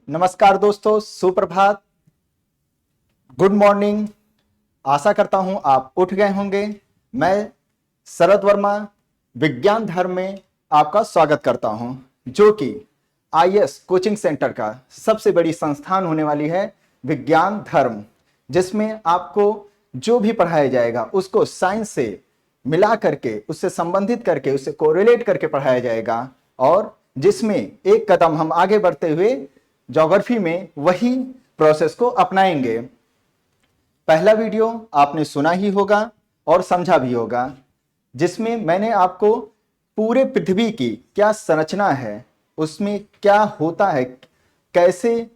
नमस्कार दोस्तों, सुप्रभात, गुड मॉर्निंग। आशा करता हूं आप उठ गए होंगे। मैं शरद वर्मा विज्ञान धर्म में आपका स्वागत करता हूं, जो कि आईएएस कोचिंग सेंटर का सबसे बड़ी संस्थान होने वाली है विज्ञान धर्म, जिसमें आपको जो भी पढ़ाया जाएगा उसको साइंस से मिला करके, उससे संबंधित करके, उससे कोरिलेट करके पढ़ाया जाएगा, और जिसमें एक कदम हम आगे बढ़ते हुए ज्योग्राफी में वही प्रोसेस को अपनाएंगे। पहला वीडियो आपने सुना ही होगा और समझा भी होगा, जिसमें मैंने आपको पूरे पृथ्वी की क्या संरचना है, उसमें क्या होता है, कैसे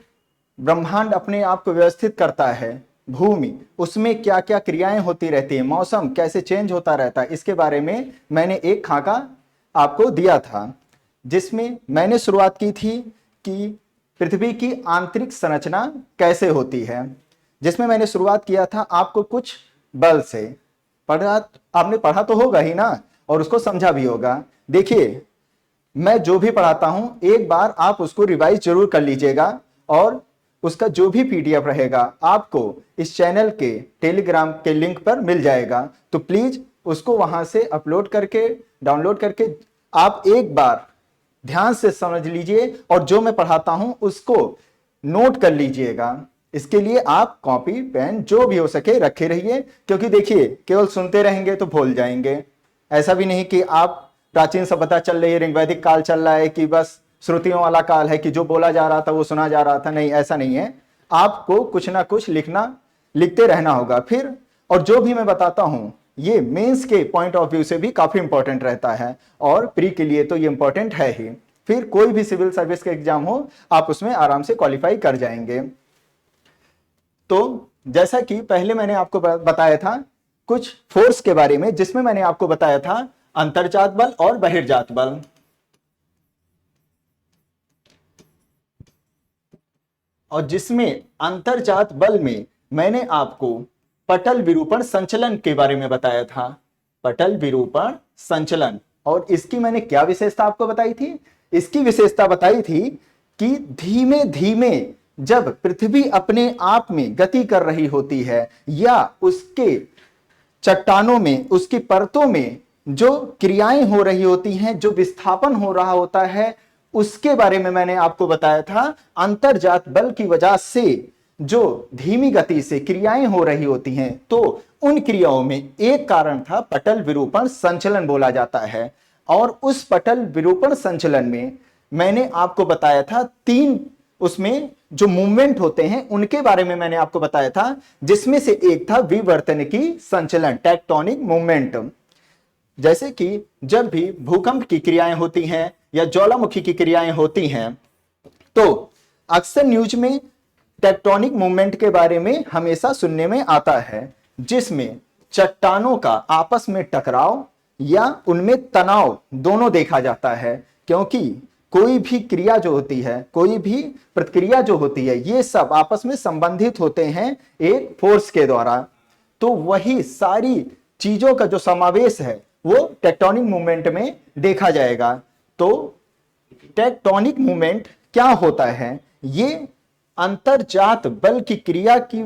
ब्रह्मांड अपने आप को व्यवस्थित करता है, भूमि उसमें क्या क्या क्रियाएं होती रहती है, मौसम कैसे चेंज होता रहता है, इसके बारे में मैंने एक खाका आपको दिया था, जिसमें मैंने शुरुआत की थी कि पृथ्वी की आंतरिक संरचना कैसे होती है, जिसमें मैंने शुरुआत किया था आपको कुछ बल से। आपने पढ़ा तो होगा ही ना, और उसको समझा भी होगा। देखिए, मैं जो भी पढ़ाता हूं एक बार आप उसको रिवाइज जरूर कर लीजिएगा, और उसका जो भी पीडीएफ रहेगा आपको इस चैनल के टेलीग्राम के लिंक पर मिल जाएगा। तो प्लीज उसको वहां से अपलोड करके, डाउनलोड करके आप एक बार ध्यान से समझ लीजिए, और जो मैं पढ़ाता हूं उसको नोट कर लीजिएगा। इसके लिए आप कॉपी पेन जो भी हो सके रखे रहिए, क्योंकि देखिए, केवल सुनते रहेंगे तो भूल जाएंगे। ऐसा भी नहीं कि आप प्राचीन सभ्यता चल रही है, ऋग्वैदिक काल चल रहा है, कि बस श्रुतियों वाला काल है कि जो बोला जा रहा था वो सुना जा रहा था। नहीं, ऐसा नहीं है। आपको कुछ ना कुछ लिखते रहना होगा फिर। और जो भी मैं बताता हूं ये मेंस के पॉइंट ऑफ व्यू से भी काफी इंपॉर्टेंट रहता है, और प्री के लिए तो ये इंपॉर्टेंट है ही। फिर कोई भी सिविल सर्विस का एग्जाम हो आप उसमें आराम से क्वालिफाई कर जाएंगे। तो जैसा कि पहले मैंने आपको बताया था कुछ फोर्स के बारे में, जिसमें मैंने आपको बताया था अंतर्जात बल और बहिर्जात बल। और जिसमें अंतर्जात बल में मैंने आपको पटल विरूपण संचलन के बारे में बताया था। पटल विरूपण संचलन, और इसकी मैंने क्या विशेषता आपको बताई थी? इसकी विशेषता बताई थी कि धीमे धीमे जब पृथ्वी अपने आप में गति कर रही होती है, या उसके चट्टानों में, उसकी परतों में जो क्रियाएं हो रही होती हैं, जो विस्थापन हो रहा होता है, उसके बारे में मैंने आपको बताया था। अंतर्जात बल की वजह से जो धीमी गति से क्रियाएं हो रही होती हैं, तो उन क्रियाओं में एक कारण था पटल विरूपण संचलन बोला जाता है। और उस पटल विरूपण संचलन में मैंने आपको बताया था तीन, उसमें जो मूवमेंट होते हैं उनके बारे में मैंने आपको बताया था, जिसमें से एक था विवर्तनिकी संचलन, टेक्टोनिक मूवमेंट। जैसे कि जब भी भूकंप की क्रियाएं होती हैं या ज्वालामुखी की क्रियाएं होती हैं, तो अक्सर न्यूज में टेक्टोनिक मूवमेंट के बारे में हमेशा सुनने में आता है, जिसमें चट्टानों का आपस में टकराव या उनमें तनाव दोनों देखा जाता है। क्योंकि कोई भी क्रिया जो होती है, कोई भी प्रतिक्रिया जो होती है, ये सब आपस में संबंधित होते हैं एक फोर्स के द्वारा। तो वही सारी चीजों का जो समावेश है वो टेक्टोनिक मूवमेंट में देखा जाएगा। तो टेक्टोनिक मूवमेंट क्या होता है? ये अंतर्जात बल की क्रिया के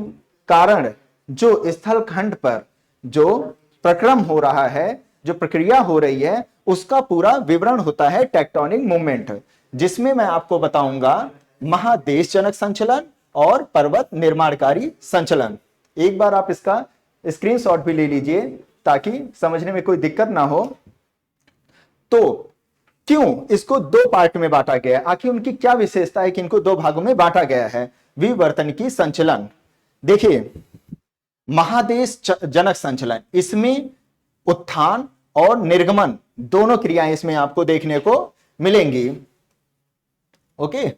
कारण जो स्थलखंड पर जो प्रक्रम हो रहा है, जो प्रक्रिया हो रही है, उसका पूरा विवरण होता है टेक्टोनिक मूवमेंट, जिसमें मैं आपको बताऊंगा महादेश जनक संचलन और पर्वत निर्माणकारी संचलन। एक बार आप इसका स्क्रीनशॉट भी ले लीजिए ताकि समझने में कोई दिक्कत ना हो। तो क्यों इसको दो पार्ट में बांटा गया, आखिर उनकी क्या विशेषता है कि इनको दो भागों में बांटा गया है? विवर्तनिकी संचलन, देखिए, महादेश जनक संचलन, इसमें उत्थान और निर्गमन दोनों क्रियाएं इसमें आपको देखने को मिलेंगी। ओके,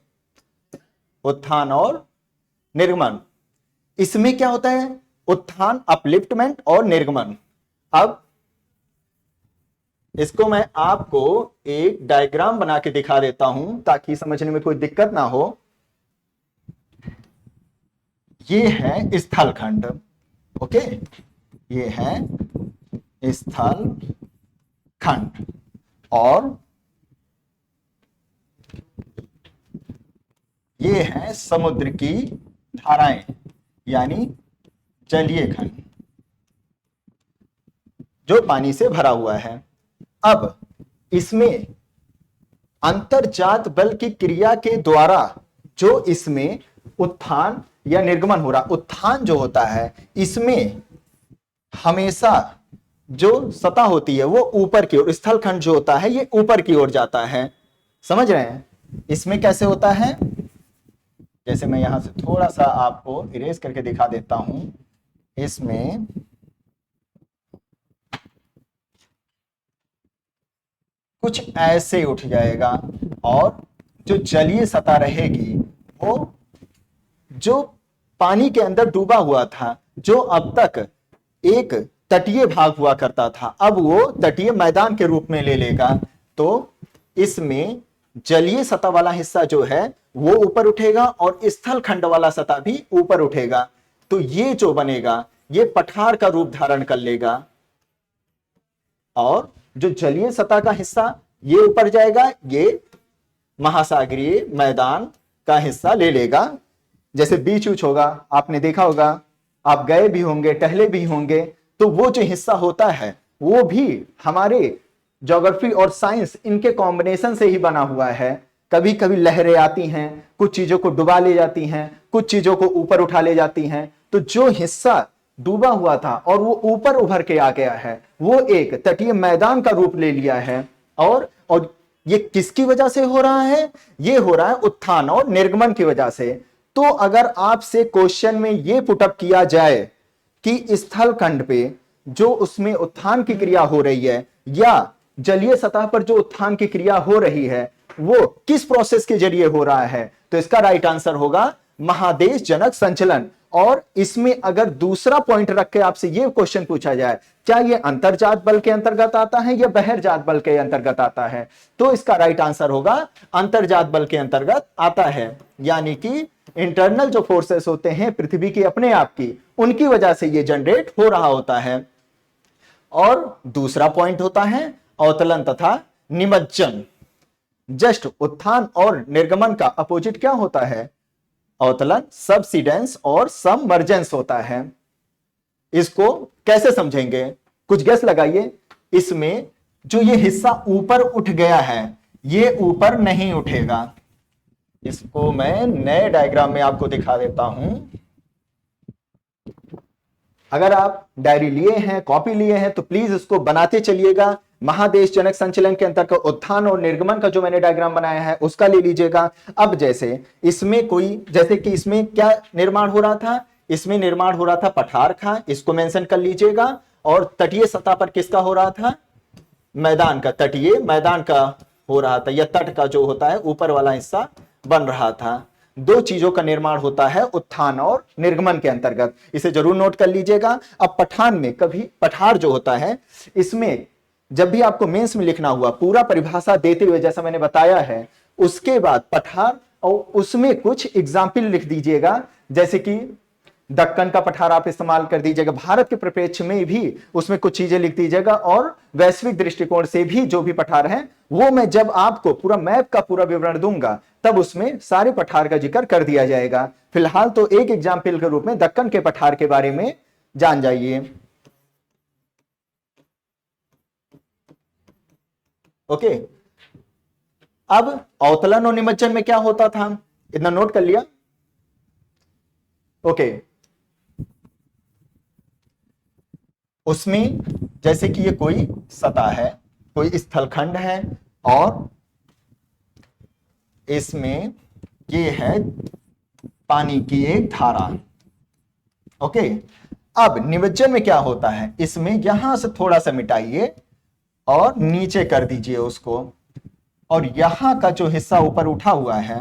उत्थान और निर्गमन। इसमें क्या होता है? उत्थान अपलिफ्टमेंट और निर्गमन। अब इसको मैं आपको एक डायग्राम बना के दिखा देता हूं ताकि समझने में कोई दिक्कत ना हो। ये है स्थलखंड, ओके, ये है स्थलखंड, और ये है समुद्र की धाराएं यानी जलीय खंड जो पानी से भरा हुआ है। अब इसमें अंतर्जात बल की क्रिया के द्वारा जो इसमें उत्थान या निर्गमन हो रहा, उत्थान जो होता है इसमें हमेशा जो सतह होती है वो ऊपर की ओर, स्थल खंड जो होता है ये ऊपर की ओर जाता है। समझ रहे हैं? इसमें कैसे होता है, जैसे मैं यहां से थोड़ा सा आपको इरेज करके दिखा देता हूं। इसमें कुछ ऐसे उठ जाएगा और जो जलीय सतह रहेगी वो जो पानी के अंदर डूबा हुआ था, जो अब तक एक तटीय भाग हुआ करता था, अब वो तटीय मैदान के रूप में ले लेगा। तो इसमें जलीय सतह वाला हिस्सा जो है वो ऊपर उठेगा और स्थल खंड वाला सतह भी ऊपर उठेगा। तो ये जो बनेगा ये पठार का रूप धारण कर लेगा और जो जलीय सतह का हिस्सा ये ऊपर जाएगा, ये महासागरीय मैदान का हिस्सा ले लेगा। जैसे बीच उच होगा, आपने देखा होगा, आप गए भी होंगे, टहले भी होंगे, तो वो जो हिस्सा होता है वो भी हमारे ज्योग्राफी और साइंस इनके कॉम्बिनेशन से ही बना हुआ है। कभी कभी लहरें आती हैं, कुछ चीजों को डुबा ले जाती हैं, कुछ चीजों को ऊपर उठा ले जाती हैं। तो जो हिस्सा डूबा हुआ था और वो ऊपर उभर के आ गया है वो एक तटीय मैदान का रूप ले लिया है। और ये किसकी वजह से हो रहा है? ये हो रहा है उत्थान और निर्गमन की वजह से। तो अगर आपसे क्वेश्चन में ये पुटअप किया जाए कि स्थल खंड पे जो उसमें उत्थान की क्रिया हो रही है या जलीय सतह पर जो उत्थान की क्रिया हो रही है वो किस प्रोसेस के जरिए हो रहा है, तो इसका राइट आंसर होगा महादेश जनक संचलन। और इसमें अगर दूसरा पॉइंट रख के आपसे यह क्वेश्चन पूछा जाए क्या यह अंतर्जात बल के अंतर्गत आता है या बहिर्जात बल के अंतर्गत आता है, तो इसका राइट आंसर होगा अंतर्जात बल के अंतर्गत आता है। यानी कि इंटरनल जो फोर्सेस होते हैं पृथ्वी की अपने आप की, उनकी वजह से यह जनरेट हो रहा होता है। और दूसरा पॉइंट होता है अवतलन तथा निमज्जन। जस्ट उत्थान और निर्गमन का अपोजिट क्या होता है? अवतलन, सबसिडेंस और सबमर्जेंस होता है। इसको कैसे समझेंगे? कुछ गेस लगाइए। इसमें जो ये हिस्सा ऊपर उठ गया है ये ऊपर नहीं उठेगा। इसको मैं नए डायग्राम में आपको दिखा देता हूं। अगर आप डायरी लिए हैं, कॉपी लिए हैं, तो प्लीज इसको बनाते चलिएगा। महादेश जनक संचलन के अंतर्गत उत्थान और निर्गमन का जो मैंने डायग्राम बनाया है उसका ले लीजिएगा। अब जैसे इसमें जैसे कि इसमें क्या निर्माण हो रहा था? इसमें निर्माण हो रहा था पठार का, इसको मेंशन कर लीजिएगा। और तटीय सतह पर किसका हो रहा था? मैदान का, तटीय मैदान का हो रहा था, या तट का जो होता है ऊपर वाला हिस्सा बन रहा था। दो चीजों का निर्माण होता है उत्थान और निर्गमन के अंतर्गत, इसे जरूर नोट कर लीजिएगा। अब पठान में कभी पठार जो होता है, इसमें जब भी आपको मेंस में लिखना हुआ पूरा परिभाषा देते हुए जैसा मैंने बताया है, उसके बाद पठार और उसमें कुछ एग्जाम्पल लिख दीजिएगा। जैसे कि दक्कन का पठार आप इस्तेमाल कर दीजिएगा, भारत के परिप्रेक्ष्य में भी उसमें कुछ चीजें लिख दीजिएगा, और वैश्विक दृष्टिकोण से भी जो भी पठार हैं वो मैं जब आपको पूरा मैप का पूरा विवरण दूंगा तब उसमें सारे पठार का जिक्र कर दिया जाएगा। फिलहाल तो एक एग्जाम्पल के रूप में दक्कन के पठार के बारे में जान जाइए। ओके, अब अवतलन और निमज्जन में क्या होता था, इतना नोट कर लिया? ओके, उसमें जैसे कि ये कोई सतह है, कोई स्थलखंड है, और इसमें ये है पानी की एक धारा। ओके, अब निमज्जन में क्या होता है? इसमें यहां से थोड़ा सा मिटाइए और नीचे कर दीजिए उसको, और यहां का जो हिस्सा ऊपर उठा हुआ है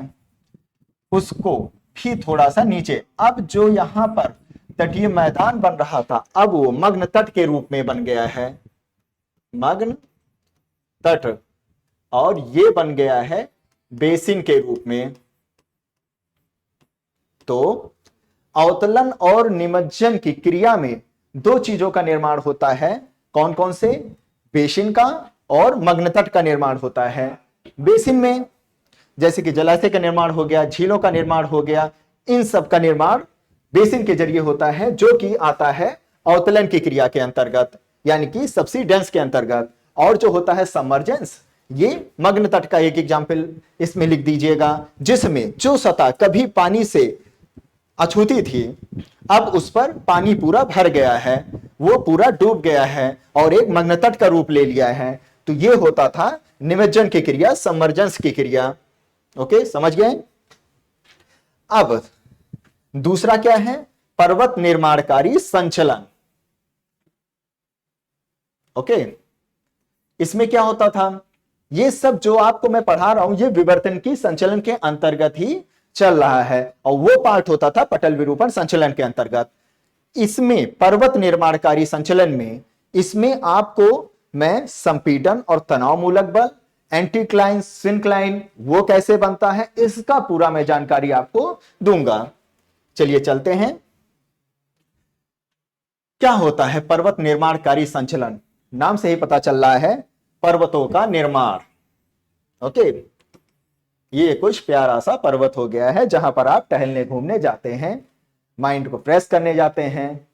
उसको भी थोड़ा सा नीचे। अब जो यहां पर तटीय मैदान बन रहा था अब वो मग्न तट के रूप में बन गया है, मग्न तट, और ये बन गया है बेसिन के रूप में। तो अवतलन और निमज्जन की क्रिया में दो चीजों का निर्माण होता है। कौन कौन से? बेसिन का और मग्न तट का निर्माण होता है। बेसिन में जैसे कि जलाशय का निर्माण हो गया, झीलों का निर्माण हो गया, इन सब का निर्माण बेसिन के जरिए होता है, जो कि आता है अवतलन की क्रिया के अंतर्गत, यानी कि सबसिडेंस के अंतर्गत। और जो होता है सबमर्जेंस, ये मग्न तट का एक एग्जाम्पल इसमें लिख दीजिएगा, जिसमें जो सतह कभी पानी से अछूती थी अब उस पर पानी पूरा भर गया है, वो पूरा डूब गया है और एक मग्न तट का रूप ले लिया है। तो ये होता था निमज्जन की क्रिया, सबमर्जेंस की क्रिया। ओके, समझ गए। अब दूसरा क्या है, पर्वत निर्माणकारी संचलन। ओके, इसमें क्या होता था, ये सब जो आपको मैं पढ़ा रहा हूं ये विवर्तन की संचलन के अंतर्गत ही चल रहा है, और वो पार्ट होता था पटल विरूपण संचलन के अंतर्गत। इसमें पर्वत निर्माणकारी संचलन में, इसमें आपको मैं संपीडन और तनाव मूलक बल, एंटीक्लाइन, सिंक्लाइन वो कैसे बनता है, इसका पूरा मैं जानकारी आपको दूंगा। चलिए चलते हैं। क्या होता है पर्वत निर्माणकारी संचलन, नाम से ही पता चल रहा है पर्वतों का निर्माण। ओके, ये कुछ प्यारा सा पर्वत हो गया है जहां पर आप टहलने घूमने जाते हैं, माइंड को फ्रेश करने जाते हैं।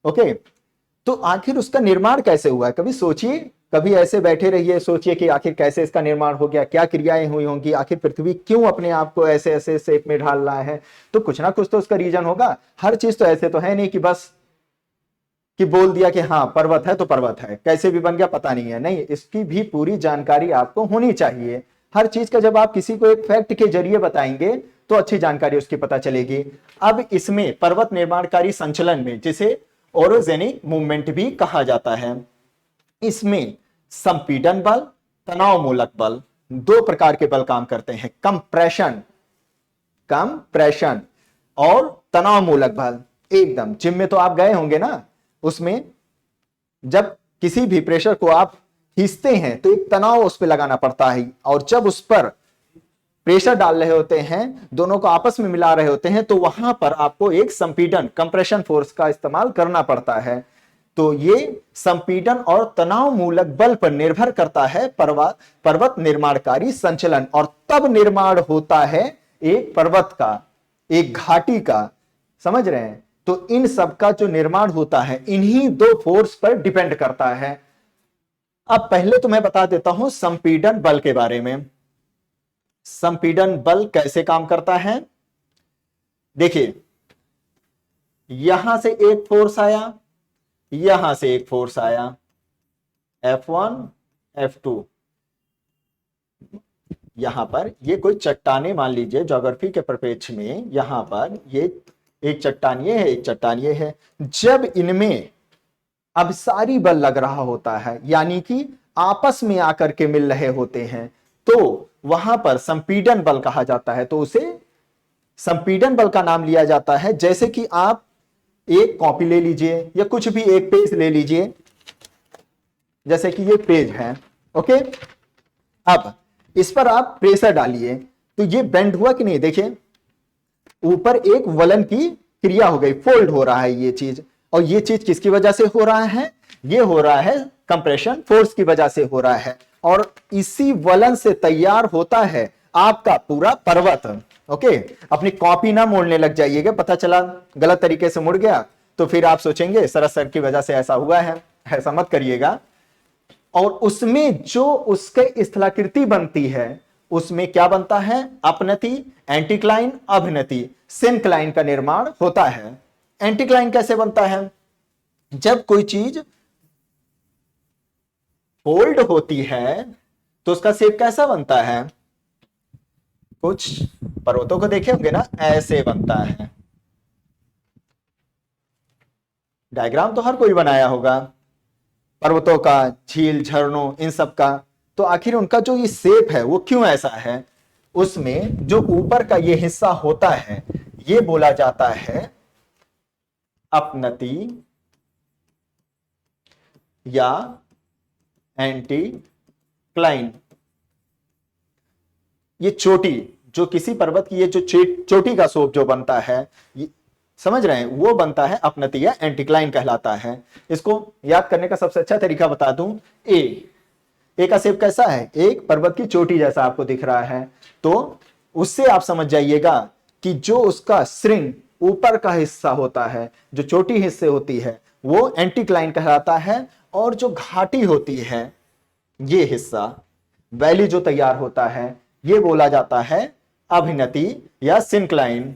ओके, तो आखिर उसका निर्माण कैसे हुआ है, कभी सोचिए, कभी ऐसे बैठे रहिए, सोचिए कि आखिर कैसे इसका निर्माण हो गया, क्या क्रियाएं हुई होंगी, आखिर पृथ्वी क्यों अपने आप को ऐसे ऐसे शेप में ढाल रहा है। तो कुछ ना कुछ तो उसका रीजन होगा। हर चीज तो ऐसे तो है नहीं कि बस कि बोल दिया कि हाँ पर्वत है तो पर्वत है, कैसे भी बन गया पता नहीं है। नहीं, इसकी भी पूरी जानकारी आपको होनी चाहिए। हर चीज का जब आप किसी को एक फैक्ट के जरिए बताएंगे तो अच्छी जानकारी उसकी पता चलेगी। अब इसमें पर्वत निर्माणकारी संचलन में, जिसे ओरोजेनिक मूवमेंट भी कहा जाता है, इसमें संपीडन बल, तनाव मूलक बल, दो प्रकार के बल काम करते हैं, कंप्रेशन और तनाव मूलक बल। एकदम जिम में तो आप गए होंगे ना, उसमें जब किसी भी प्रेशर को आप खींचते हैं तो एक तनाव उस पर लगाना पड़ता है, और जब उस पर प्रेशर डाल रहे होते हैं, दोनों को आपस में मिला रहे होते हैं, तो वहां पर आपको एक संपीडन, कंप्रेशन फोर्स का इस्तेमाल करना पड़ता है। तो ये संपीडन और तनाव मूलक बल पर निर्भर करता है पर्वत निर्माणकारी संचलन, और तब निर्माण होता है एक पर्वत का, एक घाटी का। समझ रहे हैं। तो इन सब का जो निर्माण होता है इन्हीं दो फोर्स पर डिपेंड करता है। अब पहले तो मैं बता देता हूं संपीडन बल के बारे में। संपीडन बल कैसे काम करता है, देखिए, यहां से एक फोर्स आया, यहां से एक फोर्स आया, F1 F2। यहां पर ये कोई चट्टाने मान लीजिए, ज्योग्राफी के परिप्रेक्ष्य में यहां पर ये एक चट्टान ये है, एक चट्टान ये है। जब इनमें अब सारी बल लग रहा होता है, यानी कि आपस में आकर के मिल रहे होते हैं, तो वहां पर संपीडन बल कहा जाता है। तो उसे संपीडन बल का नाम लिया जाता है। जैसे कि आप एक कॉपी ले लीजिए या कुछ भी एक पेज ले लीजिए, जैसे कि ये पेज है। ओके, अब इस पर आप प्रेशर डालिए तो ये बेंड हुआ कि नहीं, देखिए ऊपर एक वलन की क्रिया हो गई, फोल्ड हो रहा है ये चीज। और ये चीज किसकी वजह से हो रहा है, ये हो रहा है कंप्रेशन फोर्स की वजह से हो रहा है, और इसी वलन से तैयार होता है आपका पूरा पर्वत। ओके, अपनी कॉपी ना मोड़ने लग जाइएगा, पता चला गलत तरीके से मुड़ गया तो फिर आप सोचेंगे सरस सर की वजह से ऐसा हुआ है, ऐसा मत करिएगा। और उसमें जो उसके स्थलाकृति बनती है, उसमें क्या बनता है, अपनति, एंटीक्लाइन, अभिनति, सिंक्लाइन का निर्माण होता है। एंटीक्लाइन कैसे बनता है, जब कोई चीज फोल्ड होती है तो उसका शेप कैसा बनता है, कुछ पर्वतों को देखे होंगे ना, ऐसे बनता है। डायग्राम तो हर कोई बनाया होगा पर्वतों का, झील, झरनों, इन सब का। तो आखिर उनका जो ये शेप है वो क्यों ऐसा है, उसमें जो ऊपर का ये हिस्सा होता है ये बोला जाता है अपनति या एंटीक्लाइन। ये चोटी, जो किसी पर्वत की ये जो चोटी का शोप जो बनता है, समझ रहे हैं, वो बनता है अपनति या एंटीक्लाइन कहलाता है। इसको याद करने का सबसे अच्छा तरीका बता दूं, ए का शेप कैसा है, एक पर्वत की चोटी जैसा आपको दिख रहा है। तो तो उससे आप समझ जाइएगा कि जो उसका श्रृंग ऊपर का हिस्सा होता है, जो छोटी हिस्से होती है, वो एंटीक्लाइन कहलाता है, और जो घाटी होती है, ये हिस्सा वैली जो तैयार होता है, ये बोला जाता है अभिनति या सिंक्लाइन।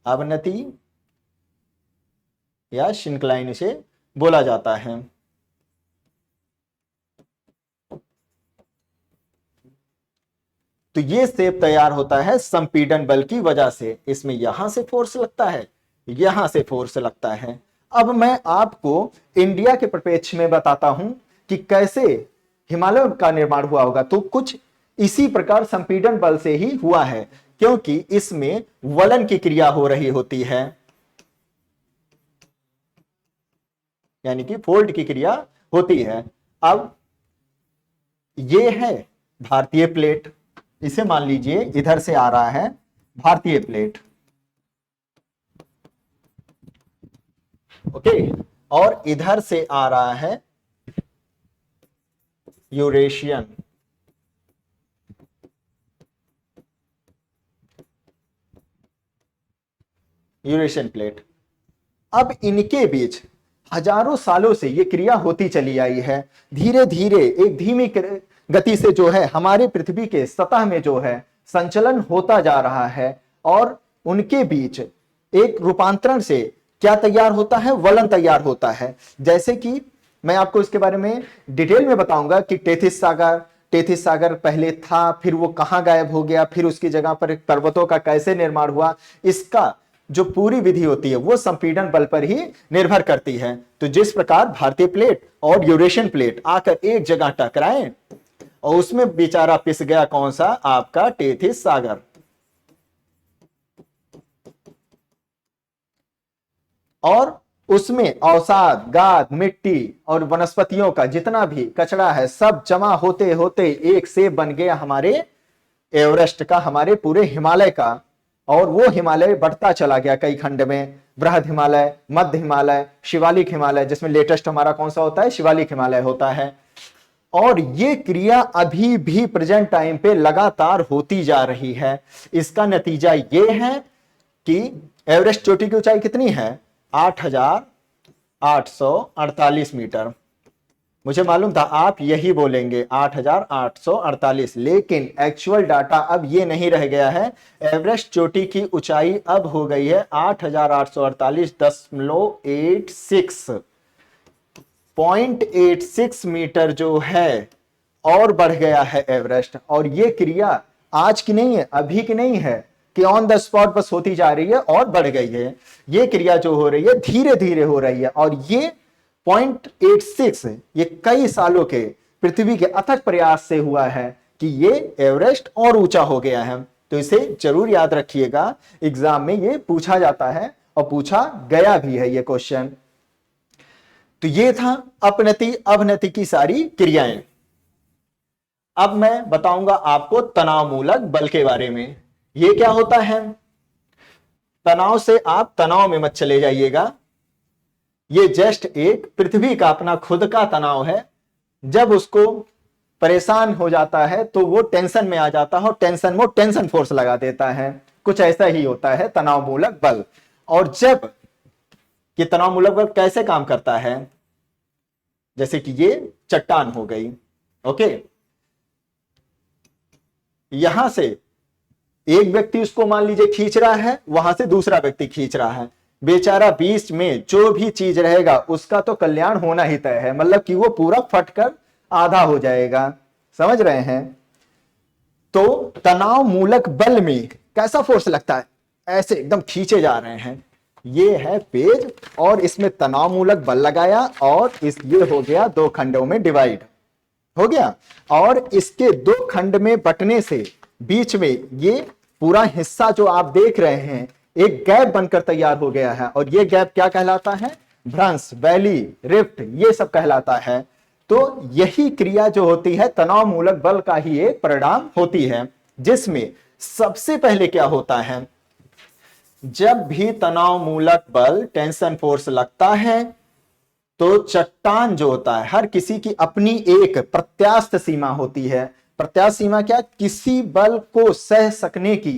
अवनति या सिंक्लाइन इसे बोला जाता है। तो ये शेप तैयार होता है संपीड़न बल की वजह से। इसमें यहां से फोर्स लगता है, यहां से फोर्स लगता है। अब मैं आपको इंडिया के परिप्रेक्ष्य में बताता हूं कि कैसे हिमालय का निर्माण हुआ होगा। तो कुछ इसी प्रकार संपीड़न बल से ही हुआ है, क्योंकि इसमें वलन की क्रिया हो रही होती है, यानी कि फोल्ड की क्रिया होती है। अब ये है भारतीय प्लेट, इसे मान लीजिए इधर से आ रहा है भारतीय प्लेट, ओके, और इधर से आ रहा है यूरेशियन। Eurasian plate. अब इनके बीच हजारों सालों से ये क्रिया होती चली आई है। धीरे धीरे एक धीमी गति से जो है हमारे पृथ्वी के सतह में जो है संचलन होता जा रहा है, और उनके बीच एक रूपांतरण से क्या तैयार होता है, वलन तैयार होता है। जैसे कि मैं आपको इसके बारे में डिटेल में बताऊंगा कि टेथिस सागर पहले था, फिर वो कहां गायब हो गया, फिर उसकी जगह पर पर्वतों का कैसे निर्माण हुआ। इसका जो पूरी विधि होती है वो संपीड़न बल पर ही निर्भर करती है। तो जिस प्रकार भारतीय प्लेट और यूरेशियन प्लेट आकर एक जगह टकराए और उसमें बेचारा पिस गया कौन सा, आपका टेथिस सागर। और उसमें अवसाद, गाद, मिट्टी और वनस्पतियों का जितना भी कचरा है सब जमा होते होते एक सेब बन गया हमारे एवरेस्ट का, हमारे पूरे हिमालय का। और वो हिमालय बढ़ता चला गया कई खंड में, बृहद हिमालय, मध्य हिमालय, शिवालिक हिमालय, जिसमें लेटेस्ट हमारा कौन सा होता है, शिवालिक हिमालय होता है। और ये क्रिया अभी भी प्रेजेंट टाइम पे लगातार होती जा रही है। इसका नतीजा ये है कि एवरेस्ट चोटी की ऊंचाई कितनी है, 8,848 मीटर। मुझे मालूम था आप यही बोलेंगे 8,848, लेकिन एक्चुअल डाटा अब ये नहीं रह गया है। एवरेस्ट चोटी की ऊंचाई अब हो गई है 8,848.86 मीटर जो है, और बढ़ गया है एवरेस्ट। और ये क्रिया आज की नहीं है, अभी की नहीं है कि ऑन द स्पॉट बस होती जा रही है और बढ़ गई है। ये क्रिया जो हो रही है धीरे धीरे हो रही है, और ये 0.86 ये कई सालों के पृथ्वी के अथक प्रयास से हुआ है कि ये एवरेस्ट और ऊंचा हो गया है। तो इसे जरूर याद रखिएगा, एग्जाम में ये पूछा जाता है और पूछा गया भी है ये क्वेश्चन। तो ये था अपनति अवनति की सारी क्रियाएं। अब मैं बताऊंगा आपको तनाव मूलक बल के बारे में। ये क्या होता है, तनाव से आप तनाव में मत चले जाइएगा। ये जस्ट एक पृथ्वी का अपना खुद का तनाव है। जब उसको परेशान हो जाता है तो वो टेंशन में आ जाता है, और टेंशन में टेंशन फोर्स लगा देता है। कुछ ऐसा ही होता है तनाव मूलक बल। और जब ये तनाव मूलक बल कैसे काम करता है, जैसे कि ये चट्टान हो गई, ओके, यहां से एक व्यक्ति उसको मान लीजिए खींच रहा है, वहां से दूसरा व्यक्ति खींच रहा है, बेचारा बीच में जो भी चीज रहेगा उसका तो कल्याण होना ही तय है, मतलब कि वो पूरा फटकर आधा हो जाएगा। समझ रहे हैं। तो तनाव मूलक बल में कैसा फोर्स लगता है, ऐसे एकदम खींचे जा रहे हैं, ये है पेज, और इसमें तनाव मूलक बल लगाया, और ये हो गया दो खंडों में डिवाइड हो गया। और इसके दो खंड में बंटने से बीच में ये पूरा हिस्सा जो आप देख रहे हैं एक गैप बनकर तैयार हो गया है, और ये गैप क्या कहलाता है, भ्रंश, वैली, रिफ्ट, ये सब कहलाता है। तो यही क्रिया जो होती है तनाव मूलक बल का ही एक परिणाम होती है, जिसमें सबसे पहले क्या होता है, जब भी तनाव मूलक बल टेंशन फोर्स लगता है तो चट्टान जो होता है, हर किसी की अपनी एक प्रत्यास्थ सीमा होती है। प्रत्यासीमा क्या, किसी बल को सह सकने की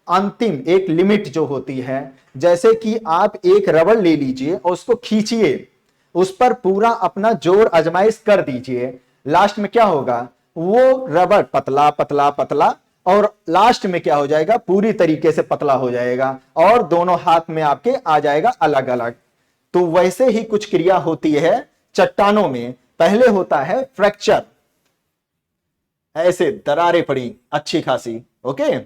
अंतिम एक लिमिट जो होती है। जैसे कि आप एक रबड़ ले लीजिए और उसको खींचिए, उस पर पूरा अपना जोर आजमाइश कर दीजिए, लास्ट में क्या होगा, वो रबड़ पतला पतला पतला और लास्ट में क्या हो जाएगा, पूरी तरीके से पतला हो जाएगा और दोनों हाथ में आपके आ जाएगा अलग अलग। तो वैसे ही कुछ क्रिया होती है चट्टानों में। पहले होता है फ्रैक्चर, ऐसे दरारें पड़ी अच्छी खासी, ओके।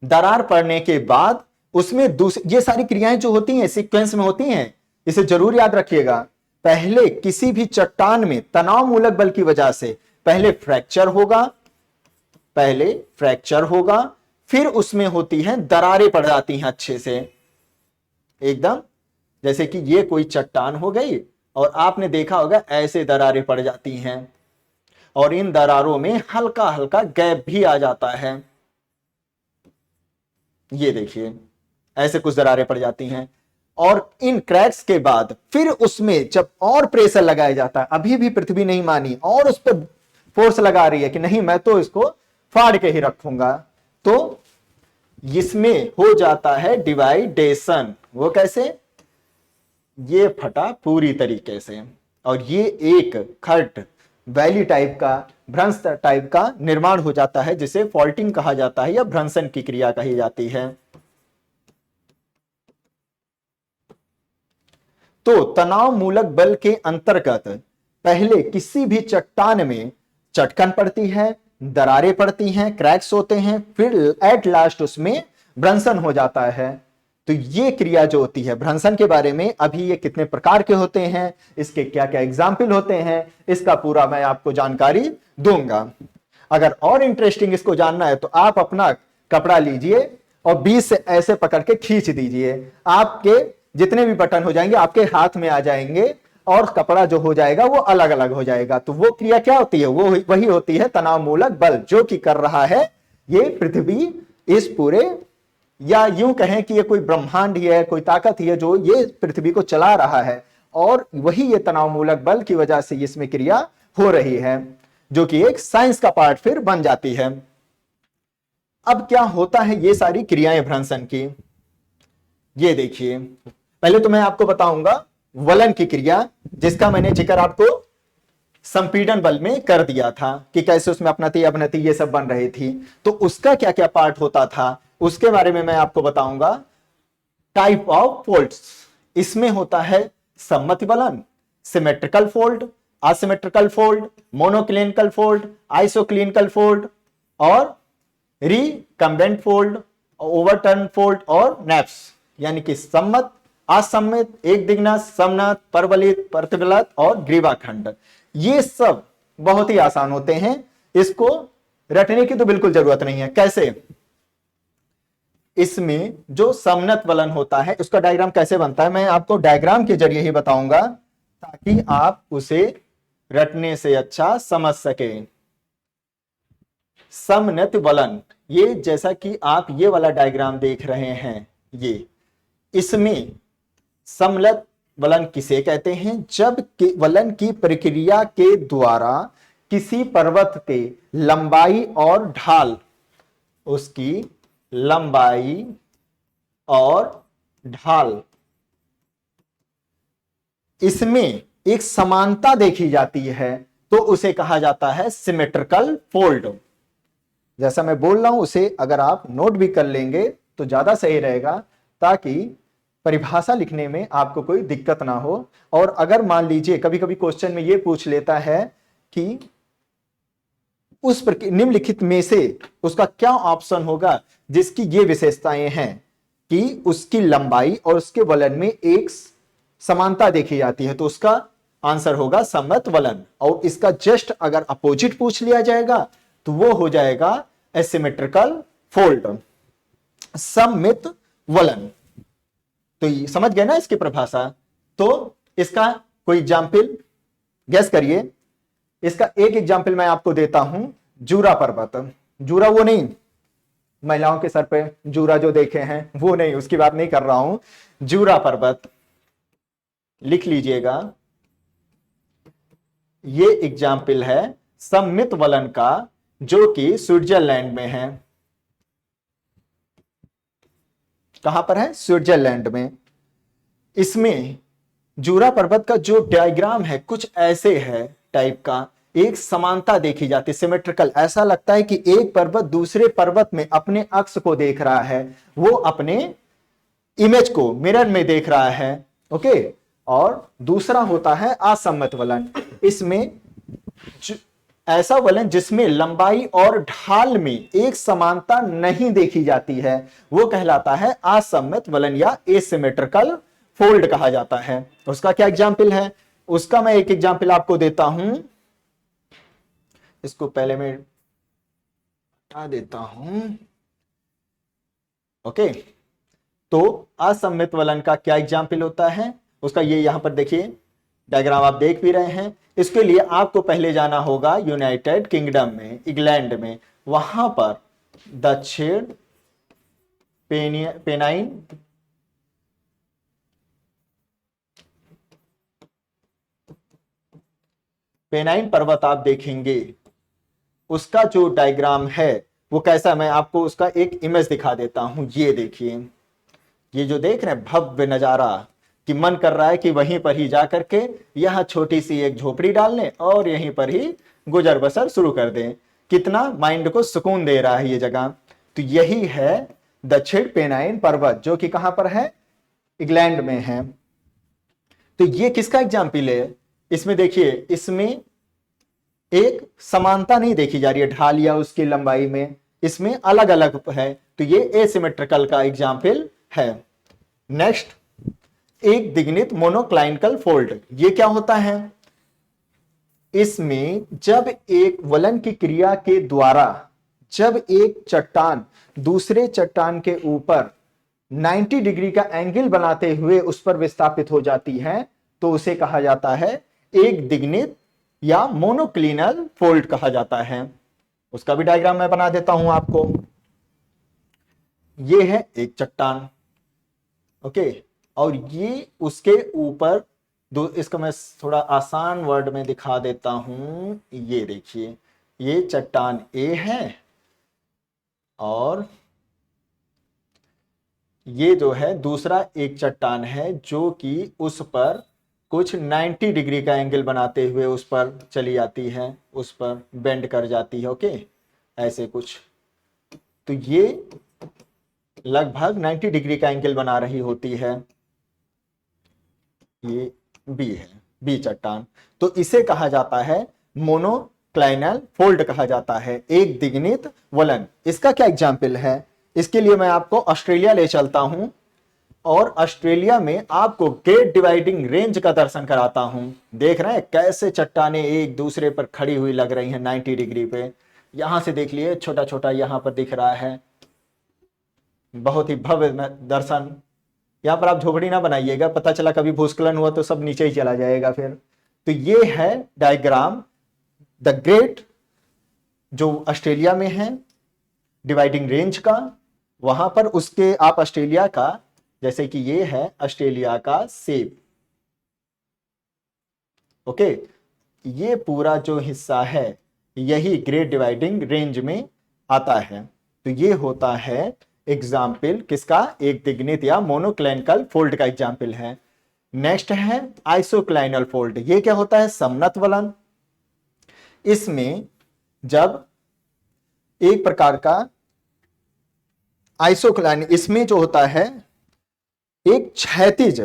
दरार पड़ने के बाद उसमें ये सारी क्रियाएं जो होती हैं सीक्वेंस में होती हैं, इसे जरूर याद रखिएगा। पहले किसी भी चट्टान में तनाव मूलक बल की वजह से पहले फ्रैक्चर होगा, फिर उसमें होती हैं दरारें पड़ जाती हैं अच्छे से एकदम। जैसे कि ये कोई चट्टान हो गई और आपने देखा होगा ऐसे दरारें पड़ जाती हैं और इन दरारों में हल्का हल्का गैप भी आ जाता है। ये देखिए ऐसे कुछ दरारें पड़ जाती हैं और इन क्रैक्स के बाद फिर उसमें जब और प्रेशर लगाया जाता है, अभी भी पृथ्वी नहीं मानी और उस पर फोर्स लगा रही है कि नहीं मैं तो इसको फाड़ के ही रखूंगा, तो इसमें हो जाता है डिवाइडेशन। वो कैसे, ये फटा पूरी तरीके से और ये एक खट वैली टाइप का, भ्रंश टाइप का निर्माण हो जाता है जिसे फॉल्टिंग कहा जाता है या भ्रंशन की क्रिया कही जाती है। तो तनाव मूलक बल के अंतर्गत पहले किसी भी चट्टान में चटकन पड़ती है, दरारें पड़ती हैं, क्रैक्स होते हैं, फिर एट लास्ट उसमें भ्रंशन हो जाता है। तो ये क्रिया जो होती है भ्रंशन के बारे में, अभी ये कितने प्रकार के होते हैं, इसके क्या क्या एग्जाम्पल होते हैं, इसका पूरा मैं आपको जानकारी दूंगा। अगर और इंटरेस्टिंग इसको जानना है तो आप अपना कपड़ा लीजिए और बीच से ऐसे पकड़ के खींच दीजिए, आपके जितने भी बटन हो जाएंगे आपके हाथ में आ जाएंगे और कपड़ा जो हो जाएगा वो अलग अलग हो जाएगा। तो वो क्रिया क्या होती है, वो वही होती है तनाव मूलक बल, जो कि कर रहा है ये पृथ्वी, इस पूरे, या यूं कहें कि ये कोई ब्रह्मांड ही है, कोई ताकत ही है जो ये पृथ्वी को चला रहा है और वही ये तनाव मूलक बल की वजह से इसमें क्रिया हो रही है, जो कि एक साइंस का पार्ट फिर बन जाती है। अब क्या होता है ये सारी क्रियाएं भ्रंशन की, ये देखिए। पहले तो मैं आपको बताऊंगा वलन की क्रिया, जिसका मैंने जिक्र आपको संपीड़न बल में कर दिया था कि कैसे उसमें अपनति अवनति ये सब बन रही थी। तो उसका क्या क्या पार्ट होता था उसके बारे में मैं आपको बताऊंगा। टाइप ऑफ फोल्ड्स, इसमें होता है सम्मति वलन, symmetrical fold, asymmetrical fold, monoclinical fold, isoclinical fold और रिकम्बेंट फोल्ड, ओवरटर्न फोल्ड और नैप्स, यानी कि सम्मत, असम्मित, एक दिग्नत, समनत, परवलित, प्रतिबलित और ग्रीवाखंड। ये सब बहुत ही आसान होते हैं, इसको रटने की तो बिल्कुल जरूरत नहीं है। कैसे, इसमें जो समनत वलन होता है उसका डायग्राम कैसे बनता है मैं आपको डायग्राम के जरिए ही बताऊंगा ताकि आप उसे रटने से अच्छा समझ सके। समनत वलन, ये जैसा कि आप ये वाला डायग्राम देख रहे हैं, ये इसमें समलत वलन किसे कहते हैं, जब वलन की प्रक्रिया के द्वारा किसी पर्वत के लंबाई और ढाल, उसकी लंबाई और ढाल, इसमें एक समानता देखी जाती है तो उसे कहा जाता है सिमेट्रिकल फोल्ड। जैसा मैं बोल रहा हूं उसे अगर आप नोट भी कर लेंगे तो ज्यादा सही रहेगा, ताकि परिभाषा लिखने में आपको कोई दिक्कत ना हो। और अगर मान लीजिए कभी कभी क्वेश्चन में यह पूछ लेता है कि उस निम्नलिखित में से उसका क्या ऑप्शन होगा जिसकी ये विशेषताएं हैं कि उसकी लंबाई और उसके वलन में एक समानता देखी जाती है, तो उसका आंसर होगा सममित वलन। और इसका जस्ट अगर अपोजिट पूछ लिया जाएगा तो वो हो जाएगा एसिमेट्रिकल फोल्ड, सममित वलन। तो ये समझ गए ना इसकी परिभाषा। तो इसका कोई एग्जाम्पल गैस करिए। इसका एक एग्जाम्पल मैं आपको देता हूं, जूरा पर्वत। जूरा वो नहीं, महिलाओं के सर पे जूरा जो देखे हैं वो नहीं, उसकी बात नहीं कर रहा हूं। जूरा पर्वत लिख लीजिएगा, ये एग्जाम्पल है सममित वलन का जो कि स्विट्जरलैंड में है। कहां पर है? स्विट्जरलैंड में। इसमें जूरा पर्वत का जो डायग्राम है कुछ ऐसे है टाइप का, एक समानता देखी जाती है, सिमेट्रिकल। ऐसा लगता है कि एक पर्वत दूसरे पर्वत में अपने अक्ष को देख रहा है, वो अपने इमेज को मिरर में देख रहा है। ओके। और दूसरा होता है असम्मत वलन। इसमें ऐसा वलन जिसमें लंबाई और ढाल में एक समानता नहीं देखी जाती है, वो कहलाता है असम्मित वलन या एसिमेट्रिकल फोल्ड कहा जाता है। उसका क्या एग्जाम्पल है? उसका मैं एक एग्जाम्पल आपको देता हूं। इसको पहले मैं हटा देता हूं। ओके। तो असम्मित वलन का क्या एग्जाम्पल होता है उसका, ये यहां पर देखिए डायग्राम आप देख भी रहे हैं। इसके लिए आपको पहले जाना होगा यूनाइटेड किंगडम में, इंग्लैंड में। वहां पर दक्षिण पेनाइन पर्वत आप देखेंगे, उसका जो डायग्राम है वो कैसा, मैं आपको उसका एक इमेज दिखा देता हूं। ये देखिए, ये जो देख रहे हैं भव्य नजारा, कि मन कर रहा है कि वहीं पर ही जाकर के यह छोटी सी एक झोपड़ी डाल लें और यहीं पर ही गुजर बसर शुरू कर दें। कितना माइंड को सुकून दे रहा है ये जगह। तो यही है दक्षिण पेनाइन पर्वत, जो कि कहां पर है? इंग्लैंड में है। तो ये किसका एग्जाम्पल है? इसमें देखिए, इसमें एक समानता नहीं देखी जा रही है ढाल या उसकी लंबाई में, इसमें अलग अलग है। तो ये एसिमेट्रिकल का एग्जाम्पल है। नेक्स्ट, एक दिग्नित मोनोक्लाइनिकल फोल्ड। ये क्या होता है? इसमें जब एक वलन की क्रिया के द्वारा जब एक चट्टान दूसरे चट्टान के ऊपर 90 डिग्री का एंगल बनाते हुए उस पर विस्थापित हो जाती है, तो उसे कहा जाता है एक दिग्नित या मोनोक्लिनल फोल्ड कहा जाता है। उसका भी डायग्राम मैं बना देता हूं आपको। ये है एक चट्टान, ओके, और ये उसके ऊपर दो, इसको मैं थोड़ा आसान वर्ड में दिखा देता हूं। ये देखिए, ये चट्टान ए है और ये जो है दूसरा एक चट्टान है जो कि उस पर कुछ 90 डिग्री का एंगल बनाते हुए उस पर चली जाती है, उस पर बेंड कर जाती है। ओके, ऐसे कुछ। तो ये लगभग 90 डिग्री का एंगल बना रही होती है। ये बी है, बी चट्टान। तो इसे कहा जाता है मोनोक्लाइनल फोल्ड कहा जाता है, एक दिग्नित वलन। इसका क्या एग्जाम्पल है? इसके लिए मैं आपको ऑस्ट्रेलिया ले चलता हूं और ऑस्ट्रेलिया में आपको ग्रेट डिवाइडिंग रेंज का दर्शन कराता हूं। देख रहे हैं कैसे चट्टानें एक दूसरे पर खड़ी हुई लग रही हैं 90 डिग्री पे। यहां से देख लिए, छोटा छोटा यहां पर दिख रहा है, बहुत ही भव्य दर्शन। यहां पर आप झोपड़ी ना बनाइएगा, पता चला कभी भूस्खलन हुआ तो सब नीचे ही चला जाएगा फिर। तो ये है डायग्राम द ग्रेट, जो ऑस्ट्रेलिया में है, डिवाइडिंग रेंज का। वहां पर उसके आप ऑस्ट्रेलिया का, जैसे कि ये है ऑस्ट्रेलिया का सेब, ओके, ये पूरा जो हिस्सा है यही ग्रेट डिवाइडिंग रेंज में आता है। तो ये होता है एग्जाम्पल किसका? एक दिग्नित या मोनोक्लाइनिकल फोल्ड का एग्जाम्पल है। नेक्स्ट है आइसोक्लाइनल फोल्ड। ये क्या होता है? समनत वलन। इसमें जब एक प्रकार का आइसोक्लाइन, इसमें जो होता है एक क्षैतिज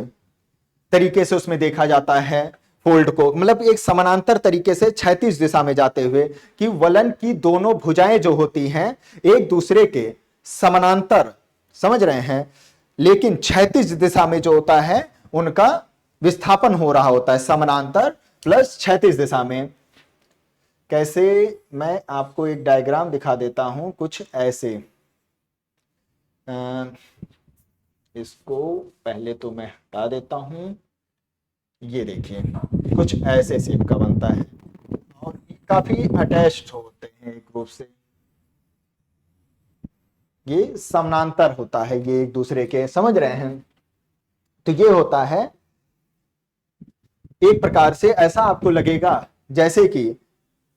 तरीके से उसमें देखा जाता है फोल्ड को, मतलब एक समानांतर तरीके से क्षैतिज दिशा में जाते हुए, कि वलन की दोनों भुजाएं जो होती हैं एक दूसरे के समानांतर, समझ रहे हैं, लेकिन क्षैतिज दिशा में जो होता है उनका विस्थापन हो रहा होता है, समानांतर प्लस क्षैतिज दिशा में। कैसे? मैं आपको एक डायग्राम दिखा देता हूं कुछ ऐसे। इसको पहले तो मैं हटा देता हूं। ये देखिए, कुछ ऐसे शेप का बनता है और काफी अटैच्ड होते हैं एक रूप से। ये समानांतर होता है, ये एक दूसरे के, समझ रहे हैं? तो ये होता है एक प्रकार से, ऐसा आपको लगेगा जैसे कि